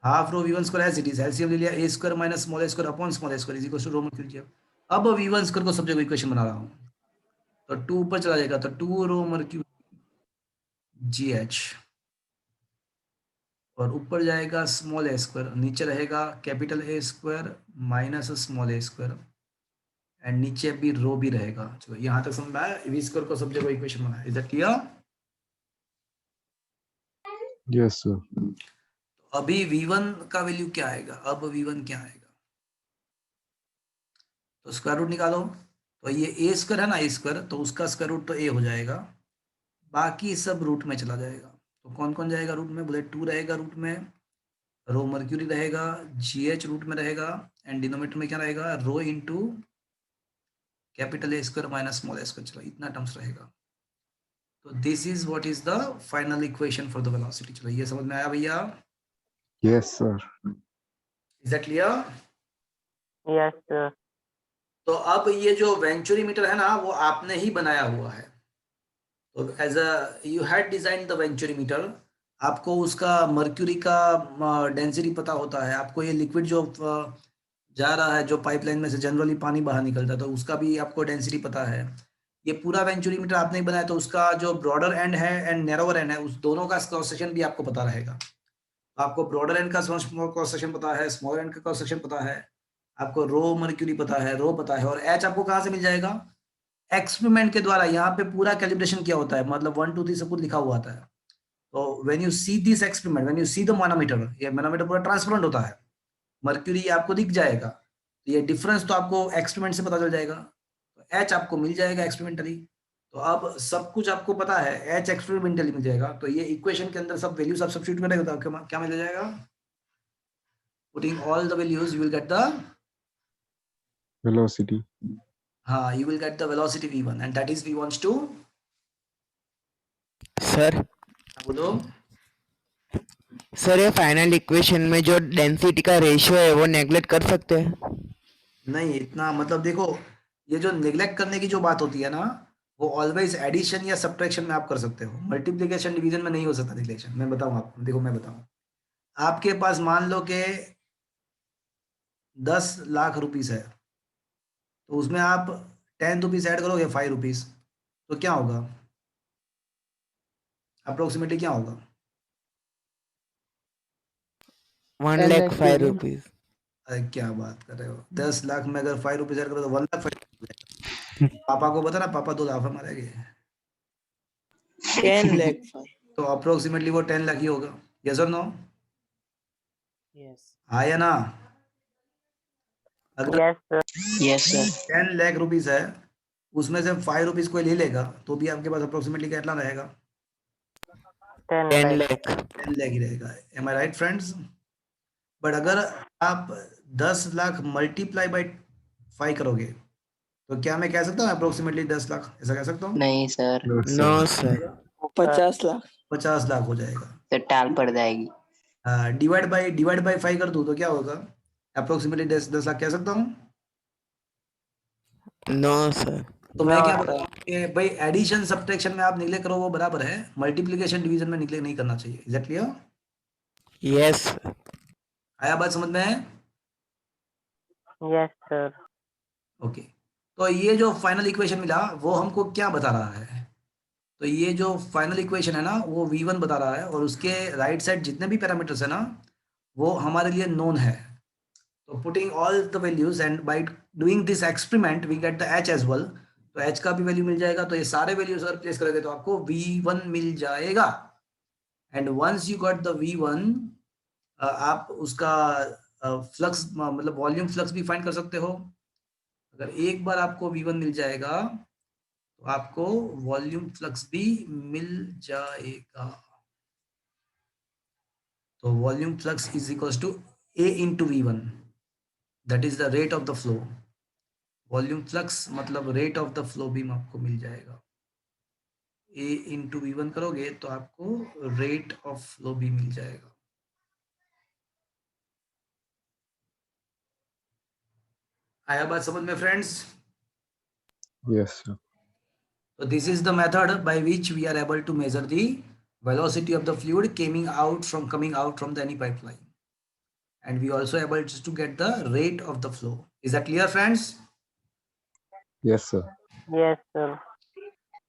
half rho V1 square as it is, LCM ले लिया a square minus small a square upon small a square is equal to rho mercury. अब V1 स्क्वायर को सब जगह इक्वेशन बना रहा हूँ, तो 2 ऊपर चला जाएगा, तो 2 रो मर्क्यूरी GH और ऊपर जाएगा स्मॉल a स्क्वायर, नीचे रहेगा capital A square minus small a square and नीचे भी रो भी रहेगा। चलो यहाँ तक समझ में आया? V स्क्वायर को सब जगह इक्वेशन बना। Is that clear? Yes, sir. अभी V1 का वैल्यू क्या आएगा? अब V1 क्या आएगा? तो स्क्वायर रूट निकालो। तो ये a स्क्वायर है ना, a स्क्वायर, तो उसका स्क्वायर रूट तो a हो जाएगा, बाकी सब रूट में चला जाएगा। तो कौन कौन जाएगा रूट में? बोले 2 रहेगा रूट में, रो मर्क्यूरी रहेगा, GH रूट में रहेगा, एंड डिनोमिनेटर में क्या रहेगा? Rho into capital A square minus small a square. चलो इतना टर्म्स रहेगा। तो this is what is the final equation for the velocity. चलो ये समझ में आया भैया? Yes, sir. Is that clear? Yes, sir. तो अब ये जो वेंचुरी मीटर है ना, वो आपने ही बनाया हुआ है। तो as a you had design the venturi meter, आपको उसका मर्क्यूरी का डेंसिटी पता होता है, आपको ये लिक्विड जो जा रहा है, जो पाइपलाइन में से जनरली पानी बाहर निकलता है, तो उसका भी आपको डेंसिटी पता है। ये पूरा वेंचुरी मीटर आपने ही बनाया, तो उसका जो ब्रॉडर एंड है एंड नैरोअर एंड है, उस दोनों का क्रॉस सेक्शन भी आपको पता रहेगा। आपको ब्रॉडर एंड का क्रॉस सेक्शन पता है, स्मॉल एंड का क्रॉस सेक्शन पता है, आपको रो मर्क्यूरी पता है, रो पता है, और एच आपको कहाँ से मिल जाएगा? एक्सपेरिमेंट के द्वारा। यहाँ पे पूरा कैलिब्रेशन किया होता है, मतलब 1 2 3 सब कुछ लिखा हुआ आता है। तो when you see this experiment, when you see the manometer, ये मैनोमीटर पूरा ट्रांसपेरेंट होता है, मर्क्यूरी आपको दिख जाएगा, तो ये डिफरेंस तो आपको एक्सपेरिमेंट से पता चल जाएगा। तो एच आपको मिल जाएगा एक्सपेरिमेंटली। तो अब सब कुछ आपको पता है, एच एक्सपेरिमेंटली मिल जाएगा। तो ये इक्वेशन के अंदर सब वैल्यूज आप सब्स्टिट्यूट करेंगे तो क्या मिल जाएगा? Putting all the values you will get the Velocity. हाँ, you will get the velocity v1 and that is v wants to sir बोलो। सर ये फाइनल इक्वेशन में जो डेंसिटी का रेशियो है वो नेग्लेक्ट कर सकते हैं? नहीं, इतना मतलब देखो, ये जो निग्लेक्ट करने की जो बात होती है ना, वो ऑलवेज एडिशन या सब्ट्रैक्शन में आप कर सकते हो, मल्टीप्लिकेशन डिवीजन में नहीं हो सकता निग्लेक्शन। मैं बताऊं आपको, देखो मैं बताऊं, आपके पास मान लो कि 10 लाख रुपीस है, तो उसमें आप 10 रुपीस ऐड करोगे 5 रुपीस, तो क्या होगा? अप्रोक्सीमेटली क्या होगा? 1 10 लाख लाख 5 की रुपीज। अरे क्या बात कर रहे हो? 10 लाख में अगर 5 रुपीस ऐड करो तो 1 लाख 5। पापा को बता ना, पापा 2 लाख मारेंगे। 10 lakh 5. तो अप्रोक्सीमेटली वो 10 लाख ही होगा। यस और नो? Yes. हाँ या ना? अगर Yes, sir. Yes, sir. 10 lakh rupees है, उसमें से 5 रुपीस कोई ले लेगा, तो भी आपके पास अप्रोक्सीमेटली कितना रहेगा? 10 10 lakh. लाख। 10 लाख ही रहेगा। Am I right friends? But अगर आप 10 लाख मल्टीप्लाई बाई 5 करोगे, तो क्या मैं कह सकता हूँ अप्रोक्सीमेटली 10 लाख? ऐसा कह सकता हूँ? नहीं sir, No, no sir. Sir. 50 lakh. 50 lakh हो जाएगा। तो टाल पड़ जाएगी। डिवाइड बाई 5 कर दूँ तो क्या होगा? अप्रोक्सीमेटली 10 लाख कह सकता हूँ? No sir. तो मैं No, क्या sir. बताऊँ कि भाई एडिशन सब्ट्रैक्शन में आप निगलेक्ट करो वो बराबर है, मल्टीप्लिकेशन डिवीजन में निगलेक्ट नहीं करना चाहिए। Is that clear? यस। आया बात समझ में? Yes, sir. ओके। तो ये जो फाइनल इक्वेशन मिला वो हमको क्या बता रहा है? तो ये जो फाइनल इक्वेशन है ना, वो v1 बता रहा है, और उसके राइट साइड जितने भी पैरामीटर्स है ना, वो हमारे लिए नोन है। तो putting all the values and by doing this experiment we get the h as well. तो h का भी वैल्यू मिल जाएगा। तो ये सारे वैल्यूज अगर प्लेस करोगे तो आपको v1 मिल जाएगा। And once you got the v1, आप उसका फ्लक्स मतलब वॉल्यूम फ्लक्स भी फाइंड कर सकते हो। अगर एक बार आपको v1 मिल जाएगा तो आपको वॉल्यूम फ्लक्स भी मिल जाएगा। तो volume flux is equals to a into v1, that is the rate of the flow. Volume flux मतलब रेट ऑफ द फ्लो भी आपको मिल जाएगा। a इंटू v1 करोगे तो आपको रेट ऑफ फ्लो भी मिल जाएगा। आया बात समझ में friends? Yes, sir. So this is the method by which we are able to measure the velocity of the fluid coming out from the any pipeline, and we also able to get the rate of the flow. Is that clear friends? Yes, sir. Yes, sir.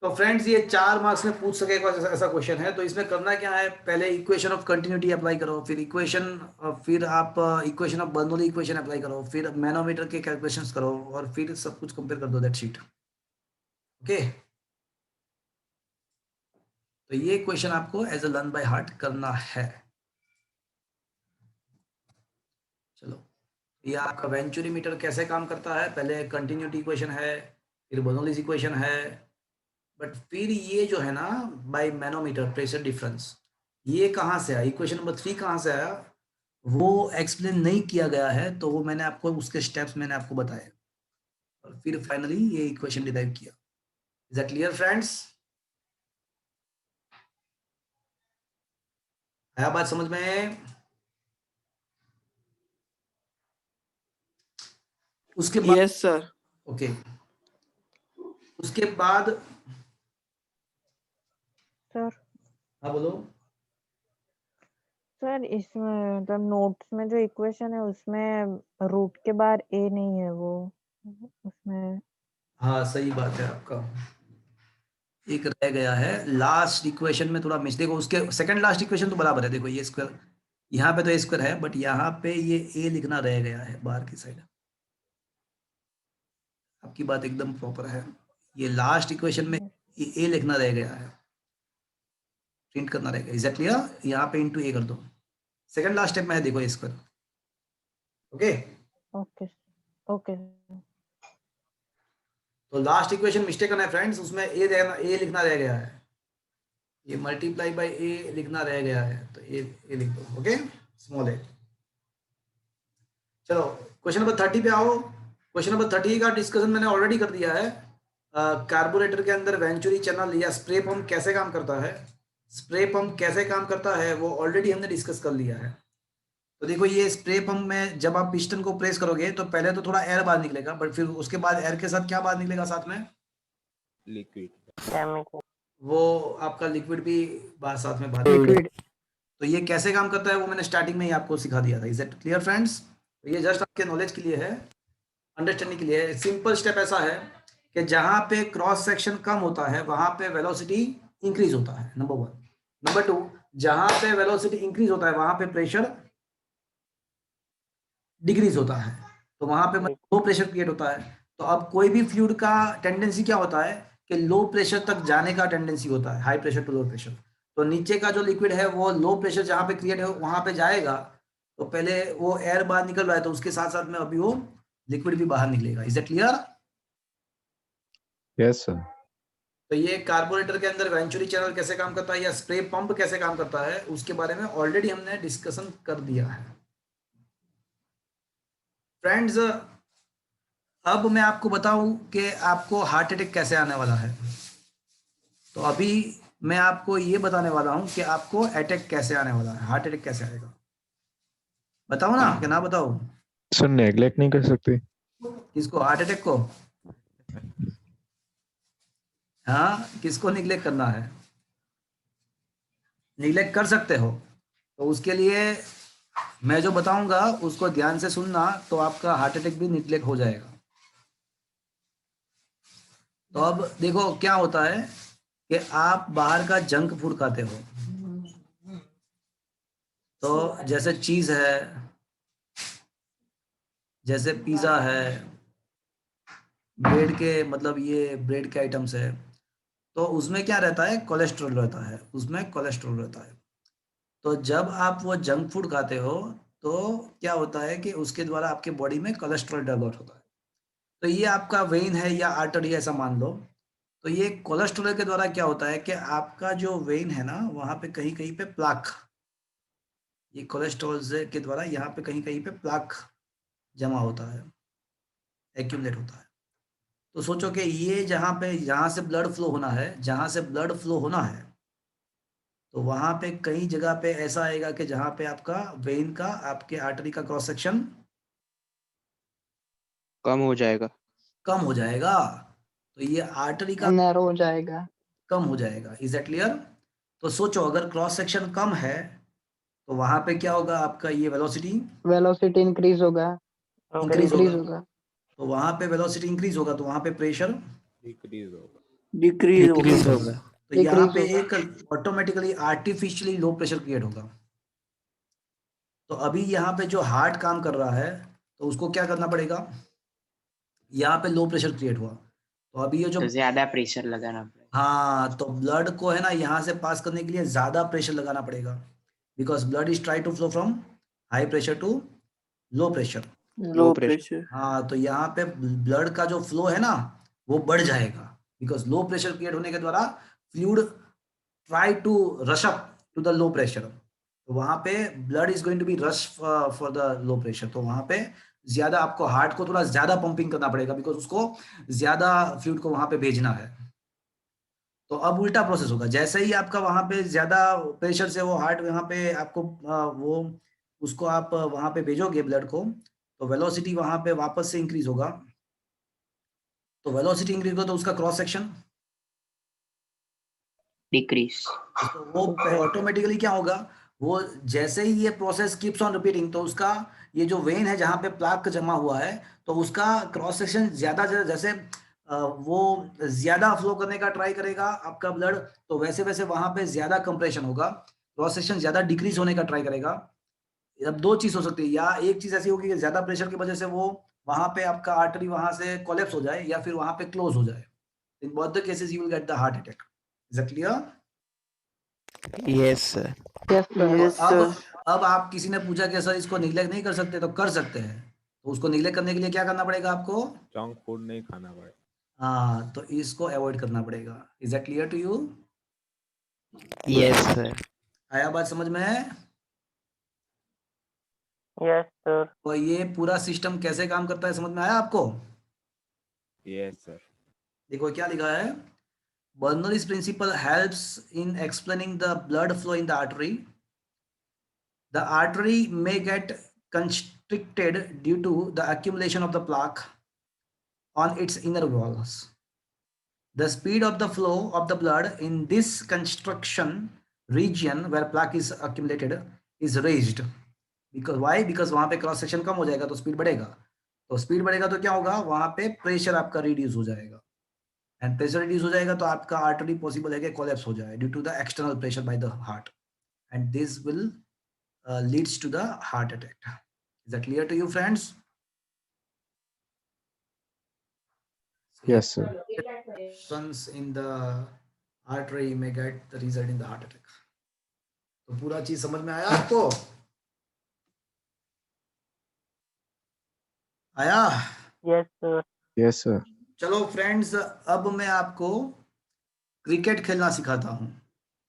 तो friends ये 4 marks में पूछ सकेगा ऐसा question है। तो इसमें करना क्या है, पहले इक्वेशन ऑफ कंटिन्यूटी अप्लाई करो, फिर आप equation of Bernoulli equation apply करो, फिर मैनोमीटर के कैलकुलेशंस करो, और फिर सब कुछ कंपेयर कर दो, दैट शीट। ओके, तो ये क्वेश्चन आपको as a learn by heart करना है। चलो, ये आपका वेंचुरी मीटर कैसे काम करता है, पहले कंटिन्यूटी इक्वेशन है, फिर बर्नौलीज इक्वेशन है, बट फिर ये जो है ना बाय मैनोमीटर प्रेशर डिफरेंस, ये कहाँ से आया, इक्वेशन नंबर 3 कहाँ से आया, वो एक्सप्लेन नहीं किया गया है, तो वो मैंने आपको उसके स्टेप्स मैंने आपको बताए और फिर फाइनली ये इक्वेशन डिराइव किया। Is that clear friends? आया बात समझ में? उसके बाद यस सर। ओके, उसके बाद सर हाँ बोलो। सर इसमें मतलब नोट्स में जो इक्वेशन है उसमें रूट के बाद ए नहीं है, वो उसमें हाँ सही बात है आपका, एक रह गया है लास्ट इक्वेशन में थोड़ा मिस, देखो उसके सेकंड लास्ट इक्वेशन तो बराबर है, देखो ये स्क्वायर यहाँ पे तो ए स्क्वायर है, बट यहाँ पे ये ए लिखना रह गया है बाहर की साइड। आपकी बात एकदम प्रॉपर है, ये लास्ट इक्वेशन में ये ए लिखना रह गया है, प्रिंट करना रहेगा। Is that clear? यहाँ पे इंटू ए कर दो, सेकंड लास्ट स्टेप में है, देखो ए स्क्वायर। ओके ओके ओके तो लास्ट इक्वेशन मिस्टेक है फ्रेंड्स, उसमें ए लिखना रह गया है, ये मल्टीप्लाई बाय ए लिखना रह गया है, तो ए लिख दो। ओके स्मॉल ए। चलो क्वेश्चन नंबर 30 पे आओ। क्वेश्चन नंबर 30 का डिस्कशन मैंने ऑलरेडी कर दिया है। कार्बोरेटर के अंदर वेंचुरी चैनल या स्प्रे पंप कैसे काम करता है, स्प्रे पंप कैसे काम करता है वो ऑलरेडी हमने डिस्कस कर लिया है। तो देखो ये स्प्रे पंप में जब आप पिस्टन को प्रेस करोगे तो पहले तो थोड़ा एयर बाहर निकलेगा, बट फिर उसके बाद एयर के साथ क्या बाहर निकलेगा साथ में, लिक्विड। केमिकल। वो आपका लिक्विड भी साथ में बाहर निकलेगा। तो ये कैसे काम करता है वो मैंने स्टार्टिंग में ही आपको सिखा दिया था। Is it clear friends? तो ये जस्ट आपके नॉलेज के लिए है, अंडरस्टैंडिंग के लिए। सिंपल स्टेप ऐसा है कि जहां पे क्रॉस सेक्शन कम होता है वहां पे वेलोसिटी इंक्रीज होता है, नंबर 1। नंबर 2, जहां पे वेलोसिटी इंक्रीज होता है वहां पे प्रेशर डिक्रीज होता है, तो वहां पे लो प्रेशर क्रिएट होता है। तो अब कोई भी फ्लूइड का टेंडेंसी क्या होता है कि लो प्रेशर तक जाने का टेंडेंसी होता है, high pressure to low pressure. तो नीचे का जो लिक्विड है वो लो प्रेशर जहां पे क्रिएट है वहां पे जाएगा, तो पहले वो एयर बाहर निकल रहा है तो उसके साथ साथ में अभी वो लिक्विड भी बाहर निकलेगा। Is it clear? Yes sir. तो ये कार्बोरेटर के अंदर वेंचुरी चैनल कैसे काम करता है या स्प्रे पंप कैसे काम करता है उसके बारे में ऑलरेडी हमने डिस्कशन कर दिया है फ्रेंड्स। अब मैं आपको बताऊं कि आपको हार्ट अटैक कैसे आने वाला है। तो अभी मैं आपको ये बताने वाला हूं कि आपको अटैक कैसे आने वाला है, हार्ट अटैक कैसे आएगा। बताओ ना कि ना बताओ? सर नेग्लेक्ट नहीं कर सकते? किसको, हार्ट अटैक को? हाँ, किसको निग्लेक्ट करना है? निग्लेक्ट कर सकते हो, तो उसके लिए मैं जो बताऊंगा उसको ध्यान से सुनना, तो आपका हार्ट अटैक भी निग्लेक्ट हो जाएगा। तो अब देखो क्या होता है कि आप बाहर का जंक फूड खाते हो, तो जैसे चीज है, जैसे पिज्जा है, ब्रेड के मतलब ये ब्रेड के आइटम्स है, तो उसमें क्या रहता है, कोलेस्ट्रॉल रहता है, उसमें कोलेस्ट्रॉल रहता है। तो जब आप वो जंक फूड खाते हो तो क्या होता है कि उसके द्वारा आपके बॉडी में कोलेस्ट्रॉल डेवलप होता है। तो ये आपका वेन है या आर्टरी ऐसा मान लो, तो ये कोलेस्ट्रॉल के द्वारा क्या होता है कि आपका जो वेन है ना वहाँ पे कहीं कहीं पे प्लाक, ये कोलेस्ट्रॉल के द्वारा यहाँ पे कहीं कहीं पे प्लाक जमा होता है, एक्यूमुलेट होता है। तो सोचो कि ये जहाँ से ब्लड फ्लो होना है, जहाँ से ब्लड फ्लो होना है, तो वहाँ पे कई जगह पे ऐसा आएगा कि जहाँ पे आपका वेन का, आपके आर्टरी का क्रॉस सेक्शन कम हो जाएगा। कम हो जाएगा, तो ये आर्टरी का नैरो हो जाएगा। कम हो जाएगा। Is that clear? तो सोचो अगर क्रॉस सेक्शन कम है तो वहां पे क्या होगा, आपका ये वेलोसिटी इंक्रीज होगा। इंक्रीज इंक्रीज होगा, होगा। तो वहां पे वेलोसिटी इंक्रीज होगा, तो वहां पे प्रेशर डिक्रीज होगा। डिक्रीज डिक्रीज होगा। होगा। तो यहाँ पे Decrease एक automatically artificially low pressure create होगा। तो अभी यहाँ पे जो हार्ट काम कर रहा है तो उसको क्या करना पड़ेगा, यहाँ पे लो प्रेशर क्रिएट हुआ, तो अभी ये जो तो ज्यादा प्रेशर लगाना पड़ेगा। हाँ, तो ब्लड को है ना यहाँ से पास करने के लिए ज्यादा प्रेशर लगाना पड़ेगा, because blood is try to flow from high pressure to low pressure. Low pressure. हाँ, तो यहाँ पे ब्लड का जो फ्लो है ना वो बढ़ जाएगा, बिकॉज लो प्रेशर क्रिएट होने के द्वारा fluid try to rush up to the low pressure, तो वहां पे blood is going to be rush for the low pressure, तो वहां पे ज्यादा आपको हार्ट को थोड़ा ज्यादा पंपिंग करना पड़ेगा बिकॉज उसको ज्यादा फ्लूइड को वहां पे भेजना है। तो अब उल्टा प्रोसेस होगा, जैसे ही आपका वहां पे ज्यादा प्रेशर से वो हार्ट वहां पे आपको वो उसको आप वहां पे भेजोगे ब्लड को, तो वेलोसिटी वहां पे वापस से इंक्रीज होगा, तो वेलोसिटी इंक्रीज होगा तो उसका क्रॉस सेक्शन, डिक्रीज। तो वो ऑटोमेटिकली क्या होगा, वो जैसे ही ये प्रोसेस कीप्स ऑन रिपीटिंग, तो उसका ये जो वेन है जहां पे प्लाक जमा हुआ है, तो उसका क्रॉस सेक्शन ज्यादा जैसे वो ज्यादा फ्लो करने का ट्राई करेगा आपका ब्लड, तो वैसे वैसे वहां पे ज्यादा कंप्रेशन होगा, क्रॉस सेक्शन ज्यादा डिक्रीज होने का ट्राई करेगा। अब दो चीज हो सकती है, या एक चीज ऐसी होगी कि ज्यादा प्रेशर की वजह से वो वहां पे आपका आर्टरी वहां से कोलैप्स हो जाए, या फिर वहां पे क्लोज हो जाए। In both the cases you will get the heart attack. Is it clear? Yes sir. Yes sir. Yes sir. अब आप किसी ने पूछा कि सर इसको निग्लेक्ट नहीं कर सकते, तो कर सकते हैं। तो उसको निग्लेक्ट करने के लिए क्या करना पड़ेगा आपको? जंक फूड नहीं खाना पड़ेगा। हाँ, तो इसको अवॉइड करना पड़ेगा। Is that clear to you? Yes sir. आया बात समझ में? Yes, sir. तो ये पूरा सिस्टम कैसे काम करता है समझ में आया आपको? Yes sir. देखो क्या लिखा है, Bernoulli's principle helps in explaining the blood flow in the artery. The artery may get constricted due to the accumulation of the plaque on its inner walls. The speed of the flow of the blood in this constriction region where plaque is accumulated is raised. Because why? Because वहां पे cross section कम हो जाएगा तो speed बढ़ेगा, तो speed बढ़ेगा तो क्या होगा, वहां पे प्रेशर आपका रिड्यूस हो जाएगा, एंड प्रेशर रिड्यूस हो जाएगा तो आपका आर्टरी पॉसिबल है कि कोलैप्स हो जाए due to the external pressure by the heart, and this will leads to the heart attack. Is that clear to you friends? Yes, sir. Sons in the artery may get the result in the heart attack. तो पूरा चीज समझ में आया आपको? आया? Yes, sir. Yes, sir. चलो friends, अब मैं आपको क्रिकेट खेलना सिखाता हूँ।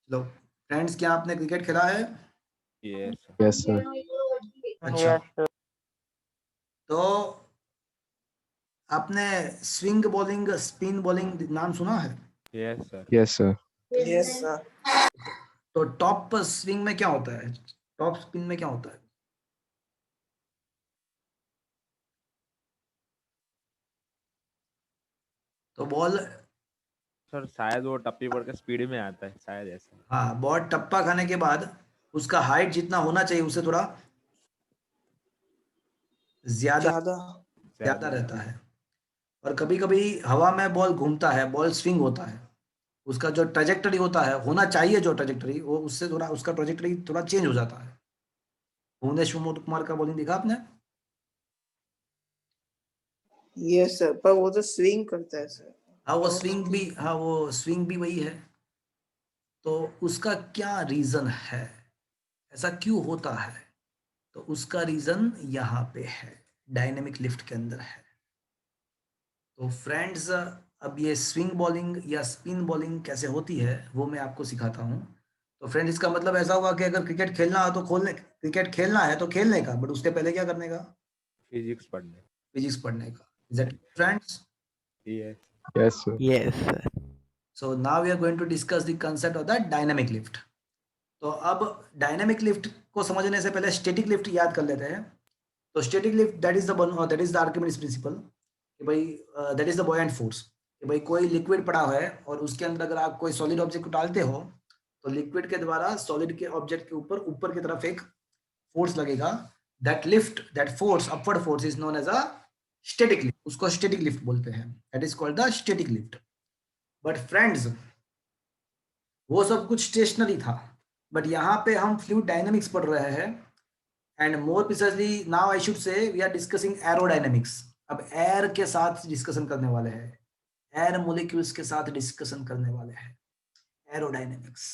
चलो फ्रेंड्स, क्या आपने क्रिकेट खेला है? Yes sir. Yes, sir. अच्छा, Yes, sir. तो आपने स्विंग बॉलिंग, स्पिन बॉलिंग नाम सुना है? Yes sir. Yes, sir. Yes sir. तो टॉप स्विंग में क्या होता है, टॉप स्पिन में क्या होता है? तो बॉल, सर शायद वो टप्पी पड़ के स्पीड में आता है, शायद ऐसा। हाँ, बॉल टप्पा खाने के बाद उसका हाइट जितना होना चाहिए उससे थोड़ा ज्यादा ज्यादा रहता है, और कभी कभी हवा में बॉल घूमता है, बॉल स्विंग होता है, उसका जो ट्रेजेक्टरी होता है, होना चाहिए जो ट्रेजेक्टरी, वो उससे थोड़ा उसका ट्रेजेक्टरी थोड़ा चेंज हो जाता है। भुवनेश्वर कुमार का बॉलिंग देखा आपने? यस सर, पर वो तो स्विंग करता है सर। हाँ, वो स्विंग भी वही है। तो उसका क्या रीजन है, ऐसा क्यों होता है? तो उसका रीजन यहाँ पे है, डायनेमिक लिफ्ट के अंदर है। तो फ्रेंड्स, अब ये स्विंग बॉलिंग या स्पिन बॉलिंग कैसे होती है वो मैं आपको सिखाता हूँ। तो फ्रेंड्स, इसका मतलब ऐसा हुआ कि अगर क्रिकेट खेलना है तो क्रिकेट खेलना है तो खेलने का, बट उसके पहले क्या करने का? फिजिक्स पढ़ने। फिजिक्स पढ़ने का। Is that friends? Yes. Yes, sir. Yes sir. So now we are going to discuss the concept of the dynamic lift. तो अब डायनेमिक लिफ्ट को समझने से पहले स्टैटिक लिफ्ट याद कर लेते हैं। तो static lift that is the Archimedes principal, कि भाई that is the buoyant force, कि भाई कोई लिक्विड पड़ा है और उसके अंदर अगर आप कोई सॉलिड ऑब्जेक्ट को डालते हो तो लिक्विड के द्वारा सॉलिड के ऑब्जेक्ट के ऊपर की तरफ एक फोर्स लगेगा। That force, upward force, is known as a static lift. उसको स्टैटिक लिफ्ट बोलते हैं, that is called the static lift. But friends, वो सब कुछ स्टेशनरी था, बट यहाँ पे हम फ्लूइड डायनामिक्स पढ़ रहे हैं, and more precisely now I should say we are discussing aerodynamics. अब एयर के साथ डिस्कशन करने वाले हैं, एयर मोलिक्यूल्स के साथ डिस्कशन करने वाले हैं, एरोडायनामिक्स।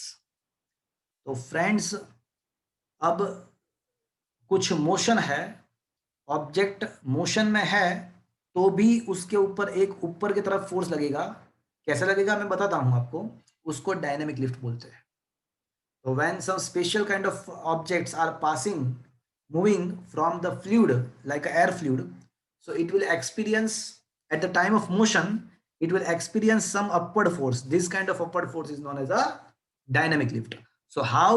तो फ्रेंड्स, अब कुछ मोशन है, ऑब्जेक्ट मोशन में है तो भी उसके ऊपर एक ऊपर की तरफ फोर्स लगेगा, कैसा लगेगा मैं बताता हूँ आपको, उसको डायनेमिक लिफ्ट बोलते हैं। तो when some special kind of objects are passing, moving from the fluid like a air fluid, so it will experience at the time of motion, it will experience some upward force. This kind of upward force is known as a dynamic lift. So how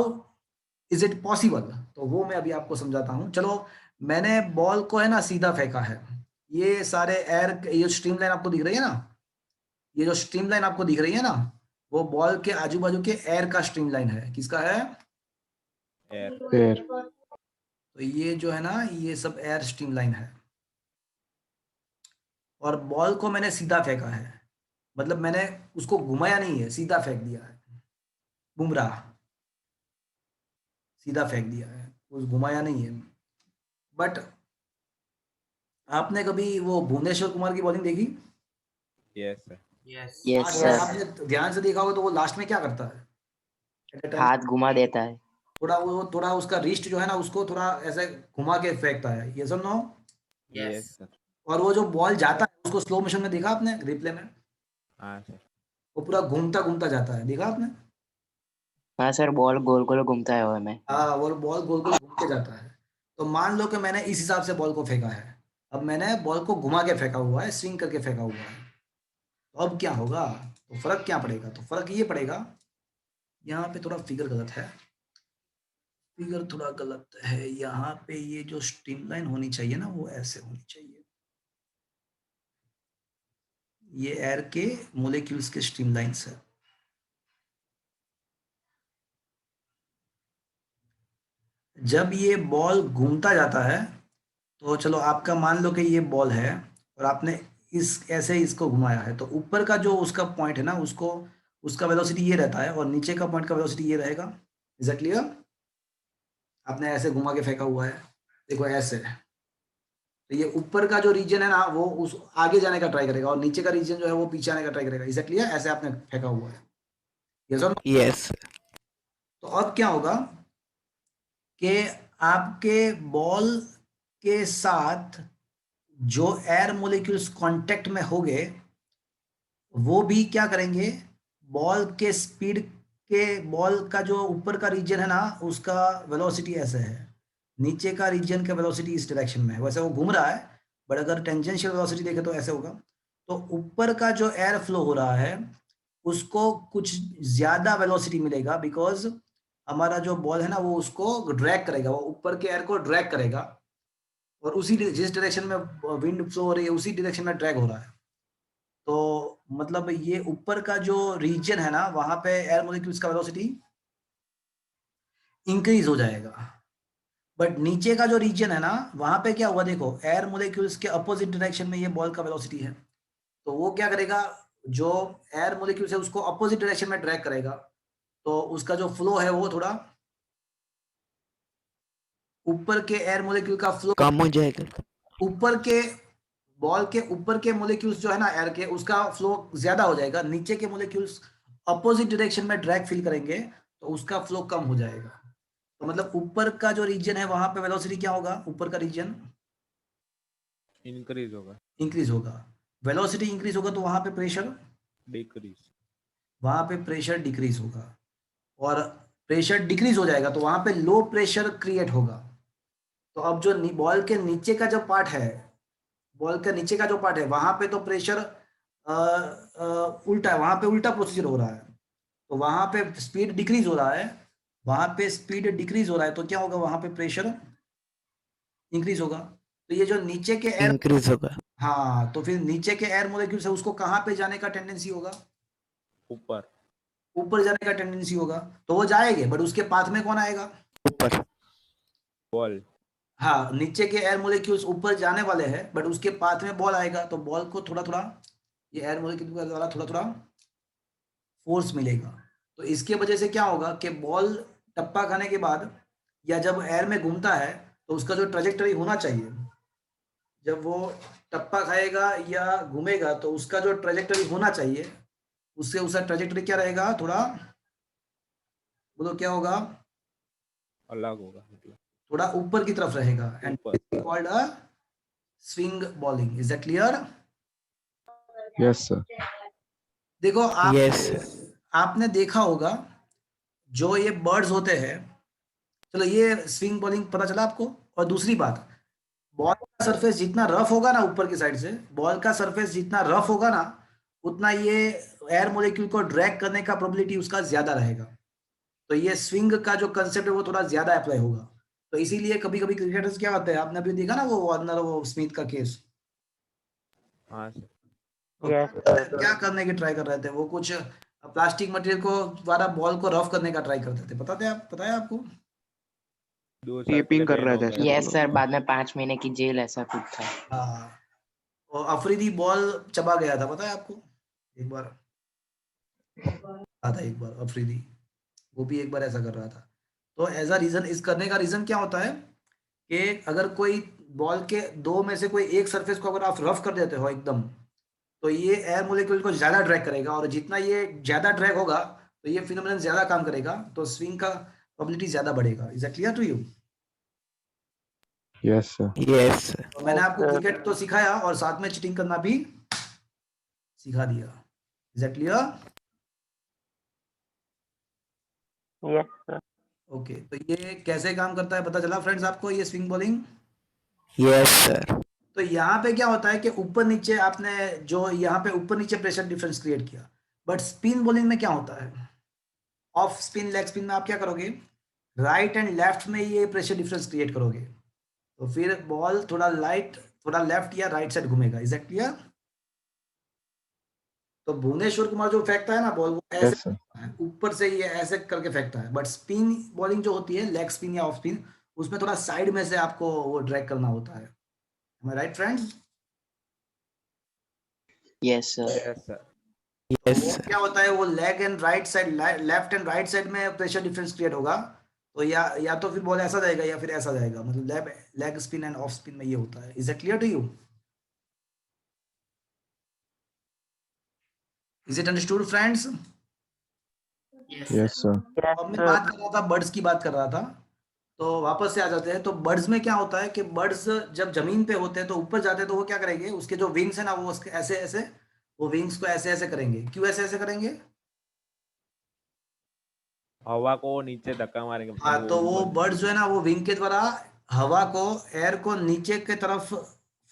is it possible? तो वो मैं अभी आपको समझाता हूँ। चलो, मैंने ball को है ना सीधा फेंका है, ये सारे एयर, ये स्ट्रीम लाइन आपको दिख रही है ना, ये जो स्ट्रीम लाइन आपको दिख रही है ना, वो बॉल के आजू बाजू के एयर का स्ट्रीम लाइन है। किसका है? एयर। Air. तो ये जो है ना, ये सब एयर स्ट्रीम लाइन है। और बॉल को मैंने सीधा फेंका है, मतलब मैंने उसको घुमाया नहीं है, सीधा फेंक दिया है। बुमराह सीधा फेंक दिया है, उस घुमाया नहीं है। बट आपने कभी वो भुवनेश्वर कुमार की बॉलिंग देखी? Yes sir. यस आज सर, आपने ध्यान से देखा होगा तो वो लास्ट में क्या करता है? At a time, हाथ घुमा देता है। थोड़ा उसका रिस्ट जो है ना, उसको थोड़ा ऐसे घुमा के फेंकता है। ये सब नो। Yes sir. और वो जो बॉल जाता है, उसको स्लो मोशन में देखा आपने, रिप्ले में? हाँ सर। वो पूरा घूमता घूमता जाता है, देखा आपने? हाँ सर, बॉल गोल गोल घूमता है हवा में। हाँ, वो बॉल गोल गोल घूम के जाता है। तो मान लो कि मैंने इस हिसाब से बॉल को फेंका है, अब मैंने बॉल को घुमा के फेंका हुआ है, स्विंग करके फेंका हुआ है। तो अब क्या होगा? तो फर्क क्या पड़ेगा? तो फर्क ये पड़ेगा, यहाँ पे थोड़ा फिगर गलत है, फिगर थोड़ा गलत है। यहाँ पे ये जो स्ट्रीम लाइन होनी चाहिए ना, वो ऐसे होनी चाहिए। ये एयर के मोलिक्यूल्स के स्ट्रीम लाइन्स है। जब ये बॉल घूमता जाता है, तो चलो आपका मान लो कि ये बॉल है और आपने इस ऐसे इसको घुमाया है, तो ऊपर का जो उसका पॉइंट है ना, उसको उसका वेलोसिटी ये रहता है और नीचे का पॉइंट का वेलोसिटी ये रहेगा। Is that clear? आपने ऐसे घुमा के फेंका हुआ है, देखो ऐसे। तो ये ऊपर का जो रीजन है ना, वो उस आगे जाने का ट्राई करेगा और नीचे का रीजन जो है वो पीछे आने का ट्राई करेगा। Is that clear? ऐसे आपने फेंका हुआ है। यस और नो? यस। तो अब क्या होगा कि आपके बॉल के साथ जो एयर मोलिक्यूल्स कांटेक्ट में होंगे, वो भी क्या करेंगे, बॉल के स्पीड के, बॉल का जो ऊपर का रीजन है ना, उसका वेलोसिटी ऐसे है, नीचे का रीजन का वेलोसिटी इस डायरेक्शन में है। वैसे वो घूम रहा है, बट अगर टेंजेंशियल वेलोसिटी देखें तो ऐसे होगा। तो ऊपर का जो एयर फ्लो हो रहा है, उसको कुछ ज्यादा वेलोसिटी मिलेगा, बिकॉज हमारा जो बॉल है ना, वो उसको ड्रैग करेगा, वो ऊपर के एयर को ड्रैग करेगा, और उसी जिस डायरेक्शन में विंड फ्लो हो रही है, उसी डायरेक्शन में ड्रैग हो रहा है। तो मतलब ये ऊपर का जो रीजन है ना, वहां पे एयर मोलिक्यूल्स का वेलोसिटी इंक्रीज हो जाएगा। बट नीचे का जो रीजन है ना, वहां पे क्या हुआ, देखो एयर मोलिक्यूल्स के अपोजिट डायरेक्शन में ये बॉल का वेलोसिटी है, तो वो क्या करेगा, जो एयर मोलिक्यूल्स है उसको अपोजिट डायरेक्शन में ड्रैग करेगा, तो उसका जो फ्लो है वो थोड़ा ऊपर के एयर मोलिक्यूल का फ्लो कम हो जाएगा। ऊपर के बॉल के ऊपर के मोलिक्यूल्स जो है ना एयर के, उसका फ्लो ज्यादा हो जाएगा। नीचे के मोलिक्यूल्स अपोजिट डायरेक्शन में ड्रैग फील करेंगे, तो उसका फ्लो कम हो जाएगा। तो मतलब ऊपर का जो रीजन है, वहां पे वेलोसिटी क्या होगा, ऊपर का रीजन इंक्रीज होगा। इंक्रीज होगा। वेलोसिटी इंक्रीज होगा तो वहां पे प्रेशर, डिक्रीज। वहां पे प्रेशर डिक्रीज होगा। और प्रेशर डिक्रीज हो जाएगा तो वहां पे लो प्रेशर क्रिएट होगा। तो अब जो बॉल के नीचे का जो पार्ट है, बॉल के नीचे का जो पार्ट है, वहां पे तो प्रेशर उल्टा है, वहां पे उल्टा प्रोसीजर हो रहा है। तो वहां पे स्पीड डिक्रीज हो रहा है, वहां पे स्पीड डिक्रीज हो रहा है, तो क्या होगा, वहां पे प्रेशर इंक्रीज होगा। तो ये जो नीचे के एयर, इंक्रीज होगा। हाँ, तो फिर नीचे के एयर मोलिक्यूल्स है, उसको कहाँ पे जाने का टेंडेंसी होगा, ऊपर। ऊपर जाने का टेंडेंसी होगा। तो वो जाएंगे, बट उसके पाथ में कौन आएगा, ऊपर। बॉल। हाँ, नीचे के एयर मोलिक्यूल्स ऊपर जाने वाले हैं, बट उसके पाथ में बॉल आएगा, तो बॉल को थोड़ा थोड़ा ये एयर मोलिक्यूल के द्वारा थोड़ा थोड़ा फोर्स मिलेगा। तो इसके वजह से क्या होगा कि बॉल टप्पा खाने के बाद या जब एयर में घूमता है, तो उसका जो ट्रेजेक्टरी होना चाहिए, जब वो टप्पा खाएगा या घूमेगा, तो उसका जो ट्रेजेक्टरी होना चाहिए, उससे उसका ट्रेजेक्टरी क्या रहेगा, थोड़ा बोलो क्या होगा, अलग होगा मतलब। थोड़ा ऊपर की तरफ रहेगा, एंड ऊपर। Called a swing bowling. Is that clear? Yes, sir. देखो आप Yes. आपने देखा होगा जो ये बर्ड्स होते हैं, चलो ये स्विंग बॉलिंग पता चला आपको। और दूसरी बात, बॉल का सरफेस जितना रफ होगा ना ऊपर की साइड से, बॉल का सरफेस जितना रफ होगा ना, उतना ये एयर मोलिक्यूल को ड्रैग करने का प्रोबेबिलिटी उसका ज्यादा रहेगा। तो ये स्विंग का जो कंसेप्ट है वो थोड़ा ज्यादा अप्लाई होगा। तो इसीलिए कभी कभी क्रिकेटर्स क्या होते हैं, आपने अभी देखा ना वो वार्नर वो स्मिथ का केस, हाँ सर। वो Yes, क्या करने की ट्राई कर रहे थे, वो कुछ प्लास्टिक मटेरियल को द्वारा बॉल को रफ करने का ट्राई करते थे, पता है आपको? 2 साल टीपिंग पहले कर बैन रहे हो थे गया सर। था। यस सर, बाद में 5 महीने की जेल ऐसा कुछ था। हाँ, और अफरीदी बॉल चबा गया था, पता है आपको? एक बार आता एक बार अफरीदी, वो भी एक बार ऐसा कर रहा था। तो एज अ रीजन, इस करने का रीजन क्या होता है कि अगर कोई बॉल के दो में से कोई एक सरफेस को अगर आप रफ कर देते हो एकदम, तो ये एयर मोलिक्यूल को ज्यादा ड्रैग करेगा, और जितना ये ज्यादा ड्रैग होगा तो ये फिनोमेनन ज्यादा काम करेगा, तो स्विंग का प्रोबेबिलिटी ज्यादा बढ़ेगा। Is that clear to you? Yes, sir. Yes. तो मैंने आपको क्रिकेट तो सिखाया और साथ में चीटिंग करना भी सिखा दिया। Is that clear? yes, sir. Okay, तो ये कैसे काम करता है पता चला फ्रेंड्स आपको, ये स्विंग बॉलिंग? Yes, sir. तो यहाँ पे क्या होता है कि ऊपर नीचे आपने जो यहाँ पे ऊपर नीचे प्रेशर डिफरेंस क्रिएट किया, बट स्पिन बॉलिंग में क्या होता है, ऑफ स्पिन लेग स्पिन में आप क्या करोगे, राइट एंड लेफ्ट में ये प्रेशर डिफरेंस क्रिएट करोगे, तो फिर बॉल थोड़ा लाइट थोड़ा लेफ्ट या राइट साइड घूमेगा। Is that clear? तो भुवनेश्वर कुमार जो फेंकता है ना बॉल, वो ऐसे Yes, sir. ऊपर से ये ऐसे करके फेंकता है, बट स्पिन बॉलिंग जो होती है लेग स्पिन या ऑफ स्पिन, उसमें थोड़ा साइड में से आपको वो ड्रैग करना होता है। Am I right, friends? Yes sir. Yes sir. तो Yes, वो sir. क्या होता है, वो leg and right side, left and right side में प्रेशर डिफरेंस क्रिएट होगा, तो या तो फिर बॉल ऐसा जाएगा या फिर ऐसा जाएगा, मतलब leg spin and off spin में ये होता है। Is it clear to you? Is it understood friends? Yes, sir. Yes, अब मैं sir. बात कर रहा था, बर्ड्स की बात कर रहा था, तो वापस से आ जाते हैं। तो बर्ड्स में क्या होता है कि बर्ड्स जब जमीन पे होते हैं तो ऊपर जाते हैं, तो वो क्या करेंगे, उसके जो विंग्स है ना, वो ऐसे ऐसे वो विंग्स को ऐसे ऐसे करेंगे। क्यों ऐसे ऐसे करेंगे? हवा को नीचे धक्का मारेंगे। हाँ, तो वो बर्ड्स जो है ना, वो विंग के द्वारा हवा को, एयर को नीचे के तरफ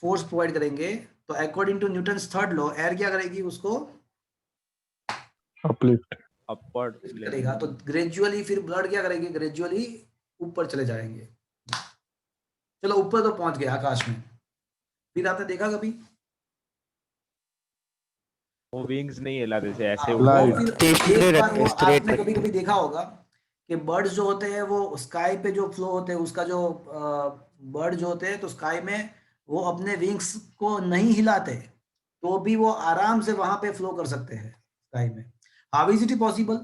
फोर्स प्रोवाइड करेंगे। तो according to Newton's third law, air क्या करेगी, उसको Uplift. अपर करेगा, तो ग्रेजुअली फिर ब्लड क्या करेगी, ग्रेजुअली ऊपर चले जाएंगे। चलो ऊपर तो पहुंच गए आकाश में, फिर आपने देखा कभी वो विंग्स नहीं हिलाते थे, ऐसे वो Light. फिर Straight एक बार रखते वो हैं, straight आपने रखते कभी कभी देखा होगा कि बर्ड्स जो होते हैं वो स्काई पे जो फ्लो होते हैं, उसका जो बर्ड जो होते हैं, तो स्काई में वो अपने विंग्स को नहीं हिलाते, तो भी वो आराम से वहां पे फ्लो कर सकते हैं स्काई में। How is it possible?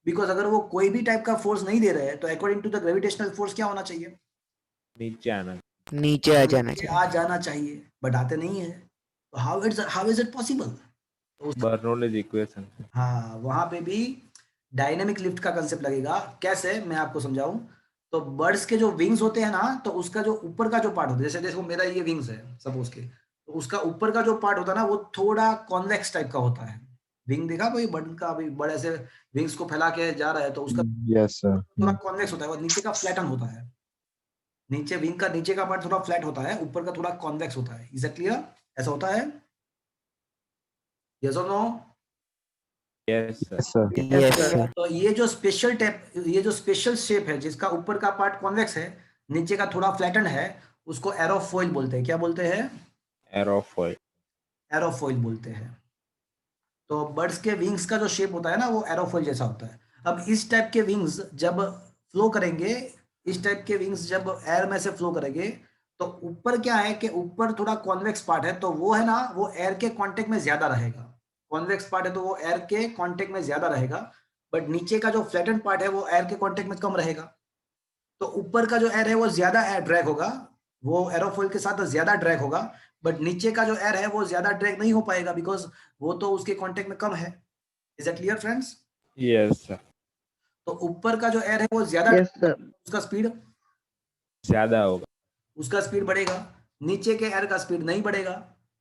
Because अगर वो कोई भी टाइप का फोर्स नहीं दे रहे हैं, तो according to the gravitational force क्या होना चाहिए, नीचे आना। नीचे आ जाना नीचे चाहिए। आ जाना चाहिए, बट आते नहीं है। तो हाउ इज इट पॉसिबल? तो बर्नौलीज इक्वेशन। हाँ, वहां पे भी डायनेमिक लिफ्ट का कंसेप्ट लगेगा। कैसे, मैं आपको समझाऊं। तो बर्ड्स के जो विंग्स होते हैं ना, तो उसका जो ऊपर का जो पार्ट होता है, जैसे देखो मेरा ये विंग्स है सपोज के, तो उसका ऊपर का जो पार्ट होता है ना, वो थोड़ा कॉन्वेक्स टाइप का होता है। विंग देखा कोई बर्ड का, अभी बड़े से विंग्स को फैला के जा रहा है, तो उसका Yes, sir. थोड़ा कॉन्वेक्स होता है, और नीचे का फ्लैटन होता है। नीचे विंग का नीचे का पार्ट थोड़ा फ्लैट होता है, ऊपर का थोड़ा कॉन्वेक्स होता है। Is it clear? ऐसा होता है? यस और no? Yes sir. Yes, sir. Yes, sir. तो ये जो स्पेशल शेप है, जिसका ऊपर का पार्ट कॉन्वेक्स है, नीचे का थोड़ा फ्लैटन है, उसको एरोफॉइल बोलते हैं। क्या बोलते हैं? एरोफॉइल। एरोफॉइल बोलते हैं। तो बर्ड्स के विंग्स का जो शेप होता है ना, वो एरोफॉइल जैसा होता है। अब इस टाइप के विंग्स जब फ्लो करेंगे, इस टाइप के विंग्स जब एयर में से फ्लो करेंगे, तो ऊपर क्या है कि ऊपर थोड़ा कॉन्वेक्स पार्ट है, तो वो है ना, वो एयर के कांटेक्ट में ज्यादा रहेगा। कॉन्वेक्स पार्ट है तो वो एयर के कांटेक्ट में ज्यादा रहेगा, बट नीचे का जो फ्लैटन पार्ट है वो एयर के कांटेक्ट में कम रहेगा। तो ऊपर का जो एयर है वो ज्यादा एयर ड्रैग होगा, वो एरोफॉइल के साथ ज्यादा ड्रैग होगा, बट नीचे का जो एयर है वो ज्यादा ड्रैग नहीं हो पाएगा, बिकॉज वो तो उसके कांटेक्ट में कम है। Is that clear friends? Yes sir. तो ऊपर का जो एयर है वो ज्यादा, यस सर। उसका स्पीड ज्यादा होगा। बढ़ेगा, नीचे के एयर का स्पीड नहीं बढ़ेगा।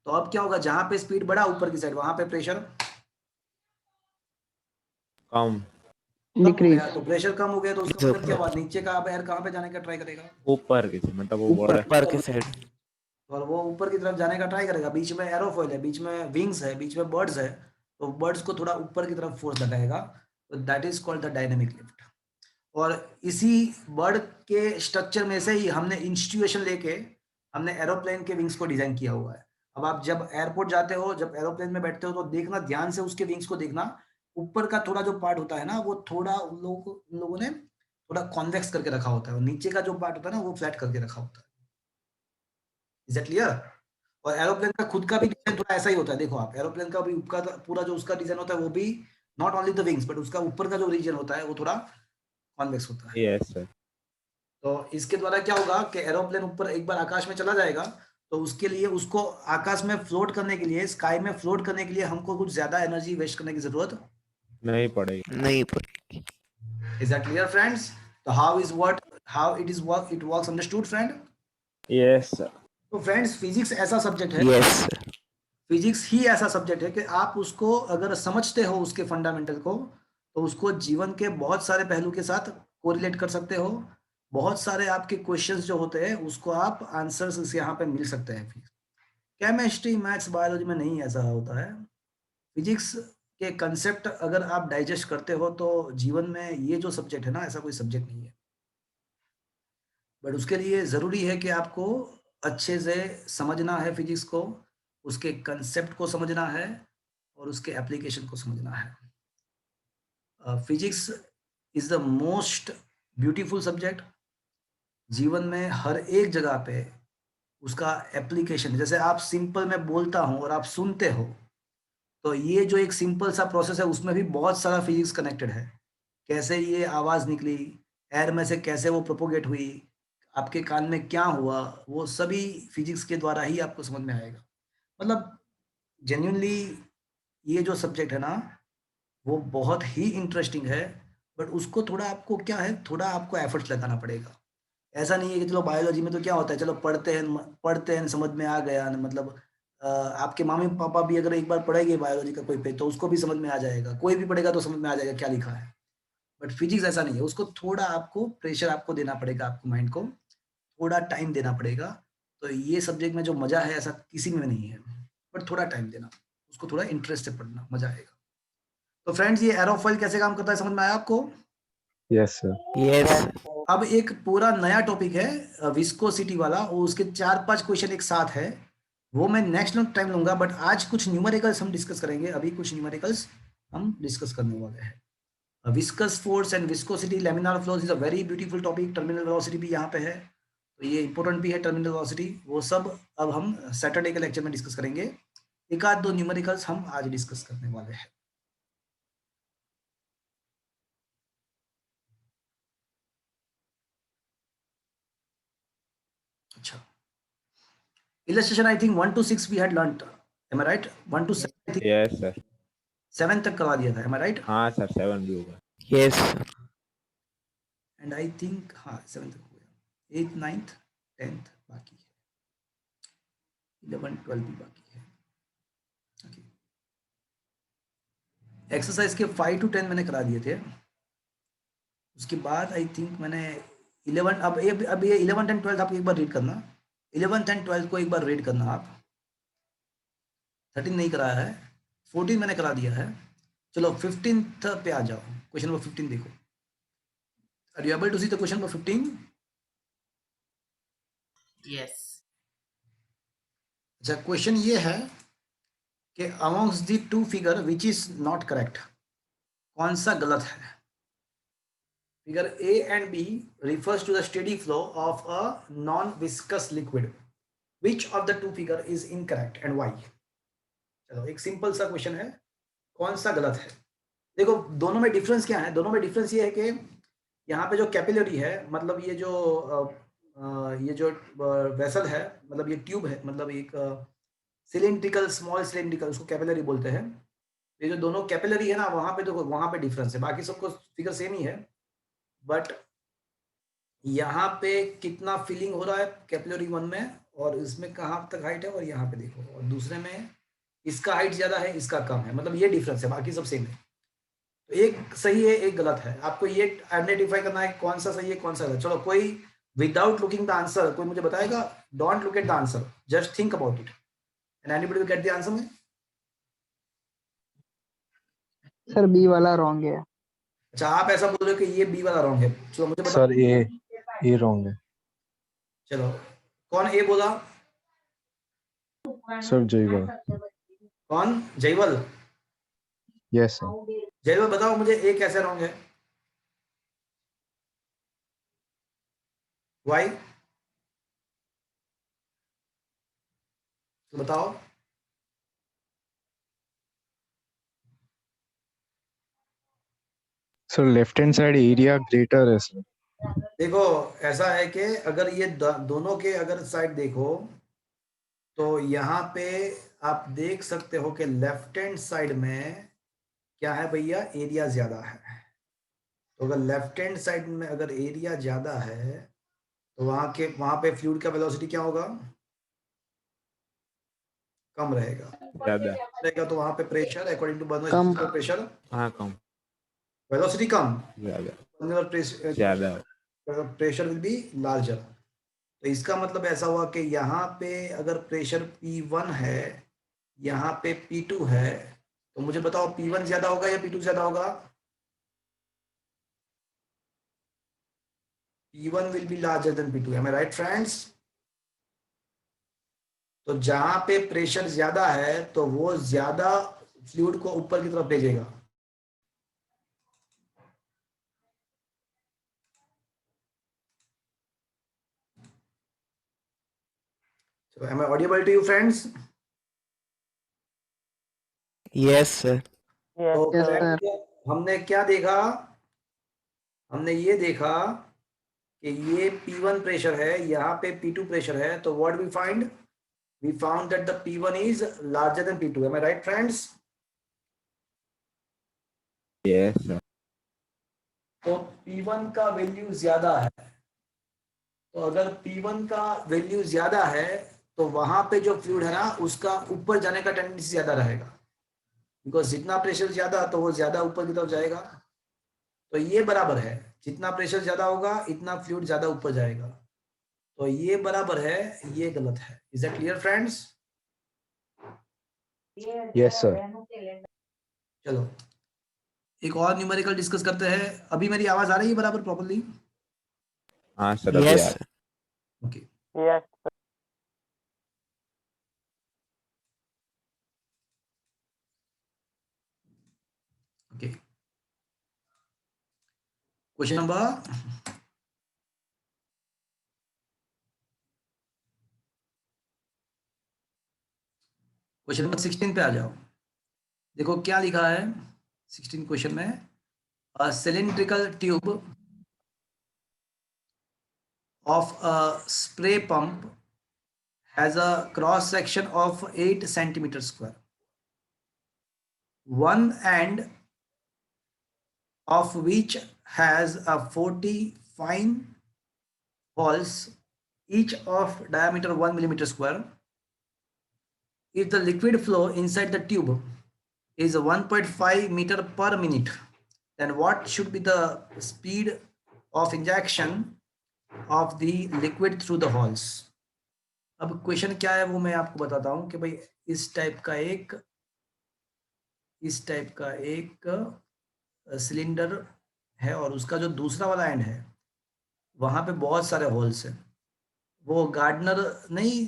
तो अब क्या होगा, जहां पे स्पीड बढ़ा ऊपर की साइड, वहां पे प्रेशर कम कम हो डिक्रीज गया, तो प्रेशर कम हो गया तो उसका जो- मतलब क्या हुआ, नीचे का अब एयर कहाँ पे जाने का ट्राई करेगा, ऊपर की मतलब वो ऊपर बड़ा ऊपर के साइड। और वो ऊपर की तरफ जाने का ट्राई करेगा। बीच में एरोफॉइल है, बीच में विंग्स है, बीच में बर्ड्स है, तो बर्ड्स को थोड़ा ऊपर की तरफ फोर्स लगाएगा, तो that is called the dynamic lift. और इसी बर्ड के स्ट्रक्चर में से ही हमने इंस्टीट्यूशन लेके हमने एरोप्लेन के विंग्स को डिजाइन किया हुआ है। अब आप जब एयरपोर्ट जाते हो, जब एरोप्लेन में बैठते हो, तो देखना ध्यान से उसके विंग्स को देखना, ऊपर का थोड़ा जो पार्ट होता है ना, वो थोड़ा उन लोगों ने थोड़ा कॉन्वेक्स करके रखा होता है, और नीचे का जो पार्ट होता है ना, वो फ्लैट करके रखा होता है। Is that clear? और एरोप्लेन का खुद का भी डिजाइन थोड़ा ऐसा ही होता है। देखो आप, एरोप्लेन का भी ऊपर का पूरा जो उसका डिजाइन होता है, वो भी not only the wings, but उसका ऊपर का जो रीजन होता है वो थोड़ा कॉन्वेक्स होता है। Yes sir. तो इसके द्वारा क्या होगा कि एरोप्लेन ऊपर एक बार आकाश में चला जाएगा, तो उसके लिए उसको आकाश में फ्लोट करने के लिए, स्काई में फ्लोट करने के लिए हमको कुछ ज्यादा एनर्जी वेस्ट करने की जरूरत नहीं पड़ेगी। नहीं इज दैट क्लियर फ्रेंड्स? तो how it works understood friend? Yes sir. तो फ्रेंड्स, फिजिक्स ऐसा सब्जेक्ट है, यस फिजिक्स ही ऐसा सब्जेक्ट है कि आप उसको अगर समझते हो उसके फंडामेंटल को, तो उसको जीवन के बहुत सारे पहलू के साथ कोरिलेट कर सकते हो। बहुत सारे आपके क्वेश्चंस जो होते हैं उसको आप आंसर्स यहाँ पे मिल सकते हैं। केमिस्ट्री, मैथ्स, बायोलॉजी में नहीं ऐसा होता है। फिजिक्स के कंसेप्ट अगर आप डाइजेस्ट करते हो तो जीवन में ये जो सब्जेक्ट है ना, ऐसा कोई सब्जेक्ट नहीं है। बट उसके लिए ज़रूरी है कि आपको अच्छे से समझना है फिजिक्स को, उसके कंसेप्ट को समझना है, और उसके एप्लीकेशन को समझना है। Physics is the most beautiful subject. जीवन में हर एक जगह पे उसका एप्लीकेशन, जैसे आप सिंपल मैं बोलता हूँ और आप सुनते हो, तो ये जो एक सिंपल सा प्रोसेस है उसमें भी बहुत सारा फिजिक्स कनेक्टेड है। कैसे ये आवाज़ निकली, एयर में से कैसे वो प्रोपोगेट हुई, आपके कान में क्या हुआ, वो सभी फिजिक्स के द्वारा ही आपको समझ में आएगा। मतलब जेन्युइनली ये जो सब्जेक्ट है ना, वो बहुत ही इंटरेस्टिंग है, बट उसको थोड़ा आपको क्या है, थोड़ा आपको एफर्ट्स लगाना पड़ेगा। ऐसा नहीं है कि चलो बायोलॉजी में तो क्या होता है, चलो पढ़ते हैं समझ में आ गया, मतलब आपके मम्मी पापा भी अगर एक बार पढ़ेंगे बायोलॉजी का कोई पेज, तो उसको भी समझ में आ जाएगा, कोई भी पढ़ेगा तो समझ में आ जाएगा क्या लिखा है। बट फिजिक्स ऐसा नहीं है, उसको थोड़ा आपको प्रेशर आपको देना पड़ेगा, आपको माइंड को थोड़ा टाइम देना पड़ेगा। तो ये सब्जेक्ट में जो मजा है ऐसा किसी में नहीं है, बट थोड़ा टाइम देना, उसको थोड़ा इंटरेस्ट से पढ़ना, मजा आएगा। तो फ्रेंड्स, ये एरोफॉइल कैसे काम करता है समझ में आया आपको? Yes, sir. यस अब एक पूरा नया टॉपिक है विस्कोसिटी वाला, और उसके 4-5 क्वेश्चन एक साथ है, वो मैं नेक्स्ट टाइम लूंगा। बट आज कुछ न्यूमेरिकल्स हम डिस्कस करेंगे, अभी कुछ न्यूमेरिकल्स हम डिस्कस करने वाले हैं। Viscous force and viscosity, laminar flows is a very beautiful topic. Terminal velocity भी यहाँ पे है, तो ये इंपॉर्टेंट भी है टर्मिनल वेलोसिटी। वो सब अब हम सैटरडे के लेक्चर में डिस्कस करेंगे। एक आध दो न्यूमेरिकल्स हम आज डिस्कस करने वाले हैं। अच्छा, illustration I think 1 to 6 we had learnt, am I right? 1 to 7 I think yes sir. 7 तक करवा दिया था, am I right? हाँ सर 7 भी होगा। यस And I think हाँ 7 तक हो गया, 8th 9th 10th बाकी है, 11 12 भी बाकी है। okay. एक्सरसाइज के 5 to 10 मैंने करा दिए थे। उसके बाद आई थिंक मैंने 11, अब ये 11th and 12th आप एक बार रीड करना, 11th and 12th को एक बार रीड करना आप। 13 नहीं कराया है, 14 मैंने करा दिया है। चलो 15th पे आ जाओ, क्वेश्चन नंबर 15 देखो। Are you able to see the question number 15? Yes. अच्छा, क्वेश्चन ये है कि amongst the two figure which is not correct, कौन सा गलत है? Figure A and B refers to the steady flow of a non-viscous liquid. Which of the two figure is incorrect and why? चलो, एक simple सा question है, कौन सा गलत है? देखो दोनों में डिफरेंस क्या है, दोनों में डिफरेंस ये है कि यहाँ पे जो कैपिलरी है, मतलब ये जो वेसल है, मतलब ये ट्यूब है, मतलब एक सिलिंड्रिकल, स्मॉल सिलिंड्रिकल, उसको कैपिलरी बोलते हैं। ये जो दोनों कैपिलरी है ना, वहां पे देखो, वहां पे डिफरेंस है, बाकी सबको फिगर सेम ही है, बट यहाँ पे कितना फिलिंग हो रहा है कैपिलरी 1 में, और इसमें कहाँ तक हाइट है, और यहाँ पे देखो, और दूसरे में इसका हाइट ज्यादा है, इसका कम है, मतलब ये डिफरेंस है, बाकी सब सेम है। तो एक सही है एक गलत है, आपको ये आइडेंटिफाई करना है कि कौन सा सही है कौन सा गलत। चलो कोई विदाउट लुकिंग द आंसर कोई मुझे बताएगा, don't look at the answer, just think about it and anybody will get the answer में। सर बी वाला रॉन्ग है। अच्छा आप ऐसा बोल रहे हो कि ये बी वाला रॉन्ग है, चलो मुझे बताओ। सर ए रॉन्ग है। चलो कौन ए बोला? सर जयवल। कौन? जयवल। Yes sir. जयवल बताओ मुझे ए कैसे रॉन्ग है? वाई? तो बताओ। Sir left hand side area greater है सर। देखो ऐसा है कि अगर ये दोनों के अगर साइड देखो तो यहाँ पे आप देख सकते हो कि लेफ्ट हैंड साइड में क्या है भैया, एरिया ज्यादा है। तो अगर लेफ्ट हैंड साइड में अगर एरिया ज्यादा है तो वहां पे फ्लूइड का वेलोसिटी क्या होगा? कम रहेगा। ज्यादा। रहेगा तो वहां पे प्रेशर अकॉर्डिंग टू बर्नौलीज कम। प्रेशर, हाँ कम। वेलोसिटी कम, ज्यादा। ज्यादा। Pressure will be larger. तो इसका मतलब ऐसा हुआ कि यहाँ पे अगर प्रेशर P1 है, यहाँ पे P2 है, तो मुझे बताओ P1 ज्यादा होगा या P2 ज्यादा होगा? P1 will be larger than P2, am I right friends? तो जहां पे प्रेशर ज्यादा है तो वो ज्यादा फ्लूइड को ऊपर की तरफ भेजेगा। So am I audible to you friends? Yes sir. Yes, तो Yes, sir. sir. हमने क्या देखा? हमने ये देखा कि ये P1 प्रेशर है, यहाँ पे P2 प्रेशर है, तो what we find? We found that the P1 is larger than P2. Am I right, friends? Yes sir. तो P1 का वैल्यू ज्यादा है, तो अगर P1 का वैल्यू ज्यादा है तो वहां पे जो फ्लूइड है ना उसका ऊपर जाने का टेंडेंसी ज्यादा रहेगा, बिकॉज जितना प्रेशर ज्यादा तो वो ज्यादा ऊपर की तरफ जाएगा। तो ये बराबर है, जितना प्रेशर ज्यादा होगा इतना फ्लूइड ज्यादा ऊपर जाएगा। तो ये बराबर है, ये गलत है। Is that clear friends? Yes sir. चलो एक और न्यूमेरिकल डिस्कस करते हैं। अभी मेरी आवाज आ रही है बराबर प्रॉपर्ली? हाँ सर अभी yes uh sir. Okay. Yes, sir. Okay question number question number 16 पे आ जाओ। देखो क्या लिखा है 16 क्वेश्चन में, a cylindrical tube of a spray pump has a cross section of 8 centimeters square. One end of which has a 40 fine holes, each of diameter 1 millimeter square. If the liquid flow inside the tube is 1.5 meter per minute, then what should be the speed of injection of the liquid through the holes? अब question क्या है वो मैं आपको बताता हूँ कि भाई इस टाइप का एक सिलेंडर है और उसका जो दूसरा वाला एंड है वहां पे बहुत सारे होल्स हैं। वो गार्डनर नहीं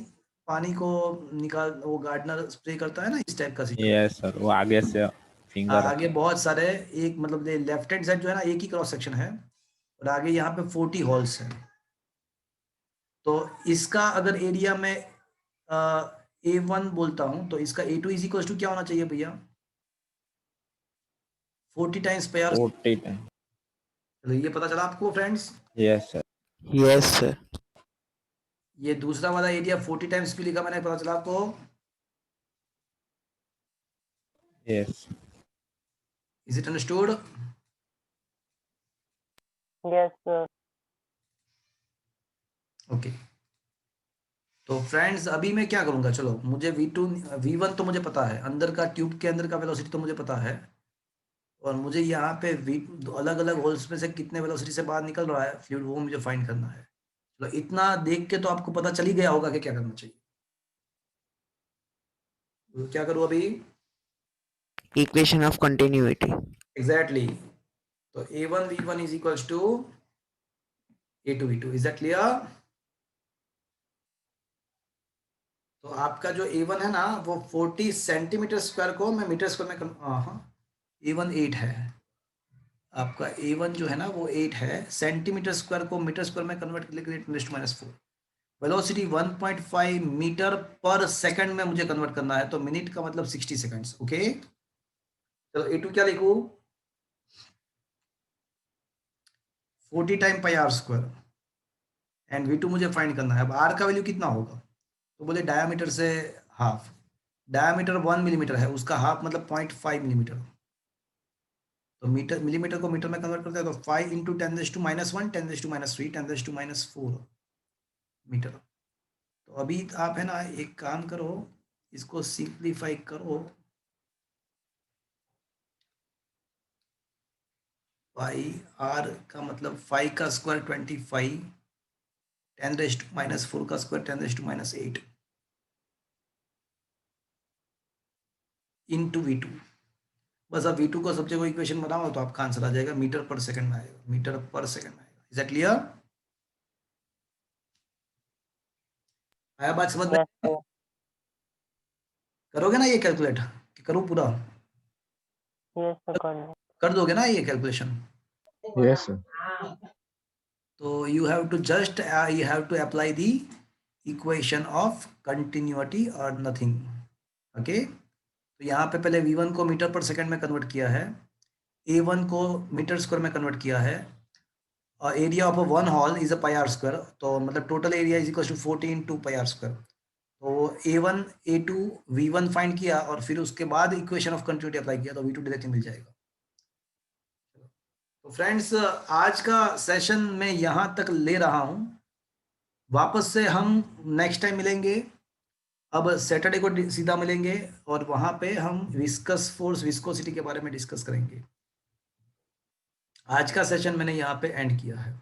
पानी को निकाल, वो गार्डनर स्प्रे करता है ना, इस टाइप का सिस्टम। Yes sir. वो आगे से फिंगर आगे बहुत सारे, एक मतलब लेफ्ट हैंड साइड जो है ना एक ही क्रॉस सेक्शन है और आगे यहाँ पे 40 होल्स हैं। तो इसका अगर एरिया में A1 बोलता हूं तो इसका A2 इज इक्वल टू क्या होना चाहिए भैया? 40 टाइम्स पे यार। 40 टाइम। तो ये पता चला आपको friends? Yes sir. Yes sir. ये दूसरा वाला एरिया 40 टाइम्स क्यों लिखा मैंने, पता चला आपको? Yes. Is it understood? Yes, sir. Okay तो फ्रेंड्स अभी मैं क्या करूंगा, चलो मुझे V1 तो मुझे पता है, अंदर का ट्यूब के अंदर का वेलोसिटी तो मुझे पता है, और मुझे यहाँ पे अलग अलग होल्स में से कितने वेलोसिटी से बाहर निकल रहा है फ्लूइड, वो मुझे फाइंड करना है। चलो इतना देख के तो आपको पता चल ही गया होगा कि क्या करना चाहिए। तो क्या करूँ अभी? Equation of continuity. एग्जैक्टली। तो A1 V1 is equals to A2 V2। Is that clear? तो आपका जो A1 है ना वो 40 सेंटीमीटर स्क्वायर को मैं मीटर स्क्वायर में A1 8 है आपका। A1 जो है ना वो 8 है, सेंटीमीटर स्क्वायर को मीटर स्क्वायर में कन्वर्ट करने के लिए 10⁻⁴। वेलोसिटी 1.5 मीटर पर सेकंड में मुझे कन्वर्ट करना है, तो मिनट का मतलब 60 सेकंड्स। ओके चलो A2 क्या लिखूं? 40 time pi r square and V2 मुझे फाइंड करना है। अब R का वैल्यू कितना होगा? तो बोले डायमीटर से हाफ। डायमीटर 1 मिलीमीटर है, उसका हाफ मतलब 0.5 मिलीमीटर। तो मीटर मिलीमीटर को मीटर में कन्वर्ट करते हैं तो 5 इंटू 10⁻⁻1 10⁻³ 10⁻⁴ मीटर। तो अभी आप है ना एक काम करो, इसको सिंप्लीफाई करो। पाई आर का मतलब 5 का स्क्वायर 25, 10⁻⁴ का स्क्वायर 10⁻⁸ इंटू V2। बस अब V2 को सब जगह इक्वेशन बनाओ तो आपका आंसर आ जाएगा, मीटर पर सेकंड में आएगा, मीटर पर सेकंड में आएगा। Is that clear? आया बात समझ में? Yes, sir. करोगे ना ये कैलकुलेट कि करूँ पूरा? Yes, sir. कर लो। कर दोगे ना ये कैलकुलेशन? Yes, sir. तो you have to apply the equation of continuity or nothing. Okay तो यहाँ पे पहले V1 को मीटर पर सेकंड में कन्वर्ट किया है, A1 को मीटर स्क्वायर में कन्वर्ट किया है, और area of one hole is a pi r square, तो मतलब total area is equal to 14 2 pi r square. तो A1 A2 V1 फाइंड किया और फिर उसके बाद इक्वेशन ऑफ कंटिन्यूटी अप्लाई किया तो V2 डायरेक्टली मिल जाएगा। तो फ्रेंड्स आज का सेशन मैं यहाँ तक ले रहा हूँ, वापस से हम नेक्स्ट टाइम मिलेंगे। अब सैटरडे को सीधा मिलेंगे और वहाँ पे हम विस्कस फोर्स विस्कोसिटी के बारे में डिस्कस करेंगे। आज का सेशन मैंने यहाँ पे एंड किया है।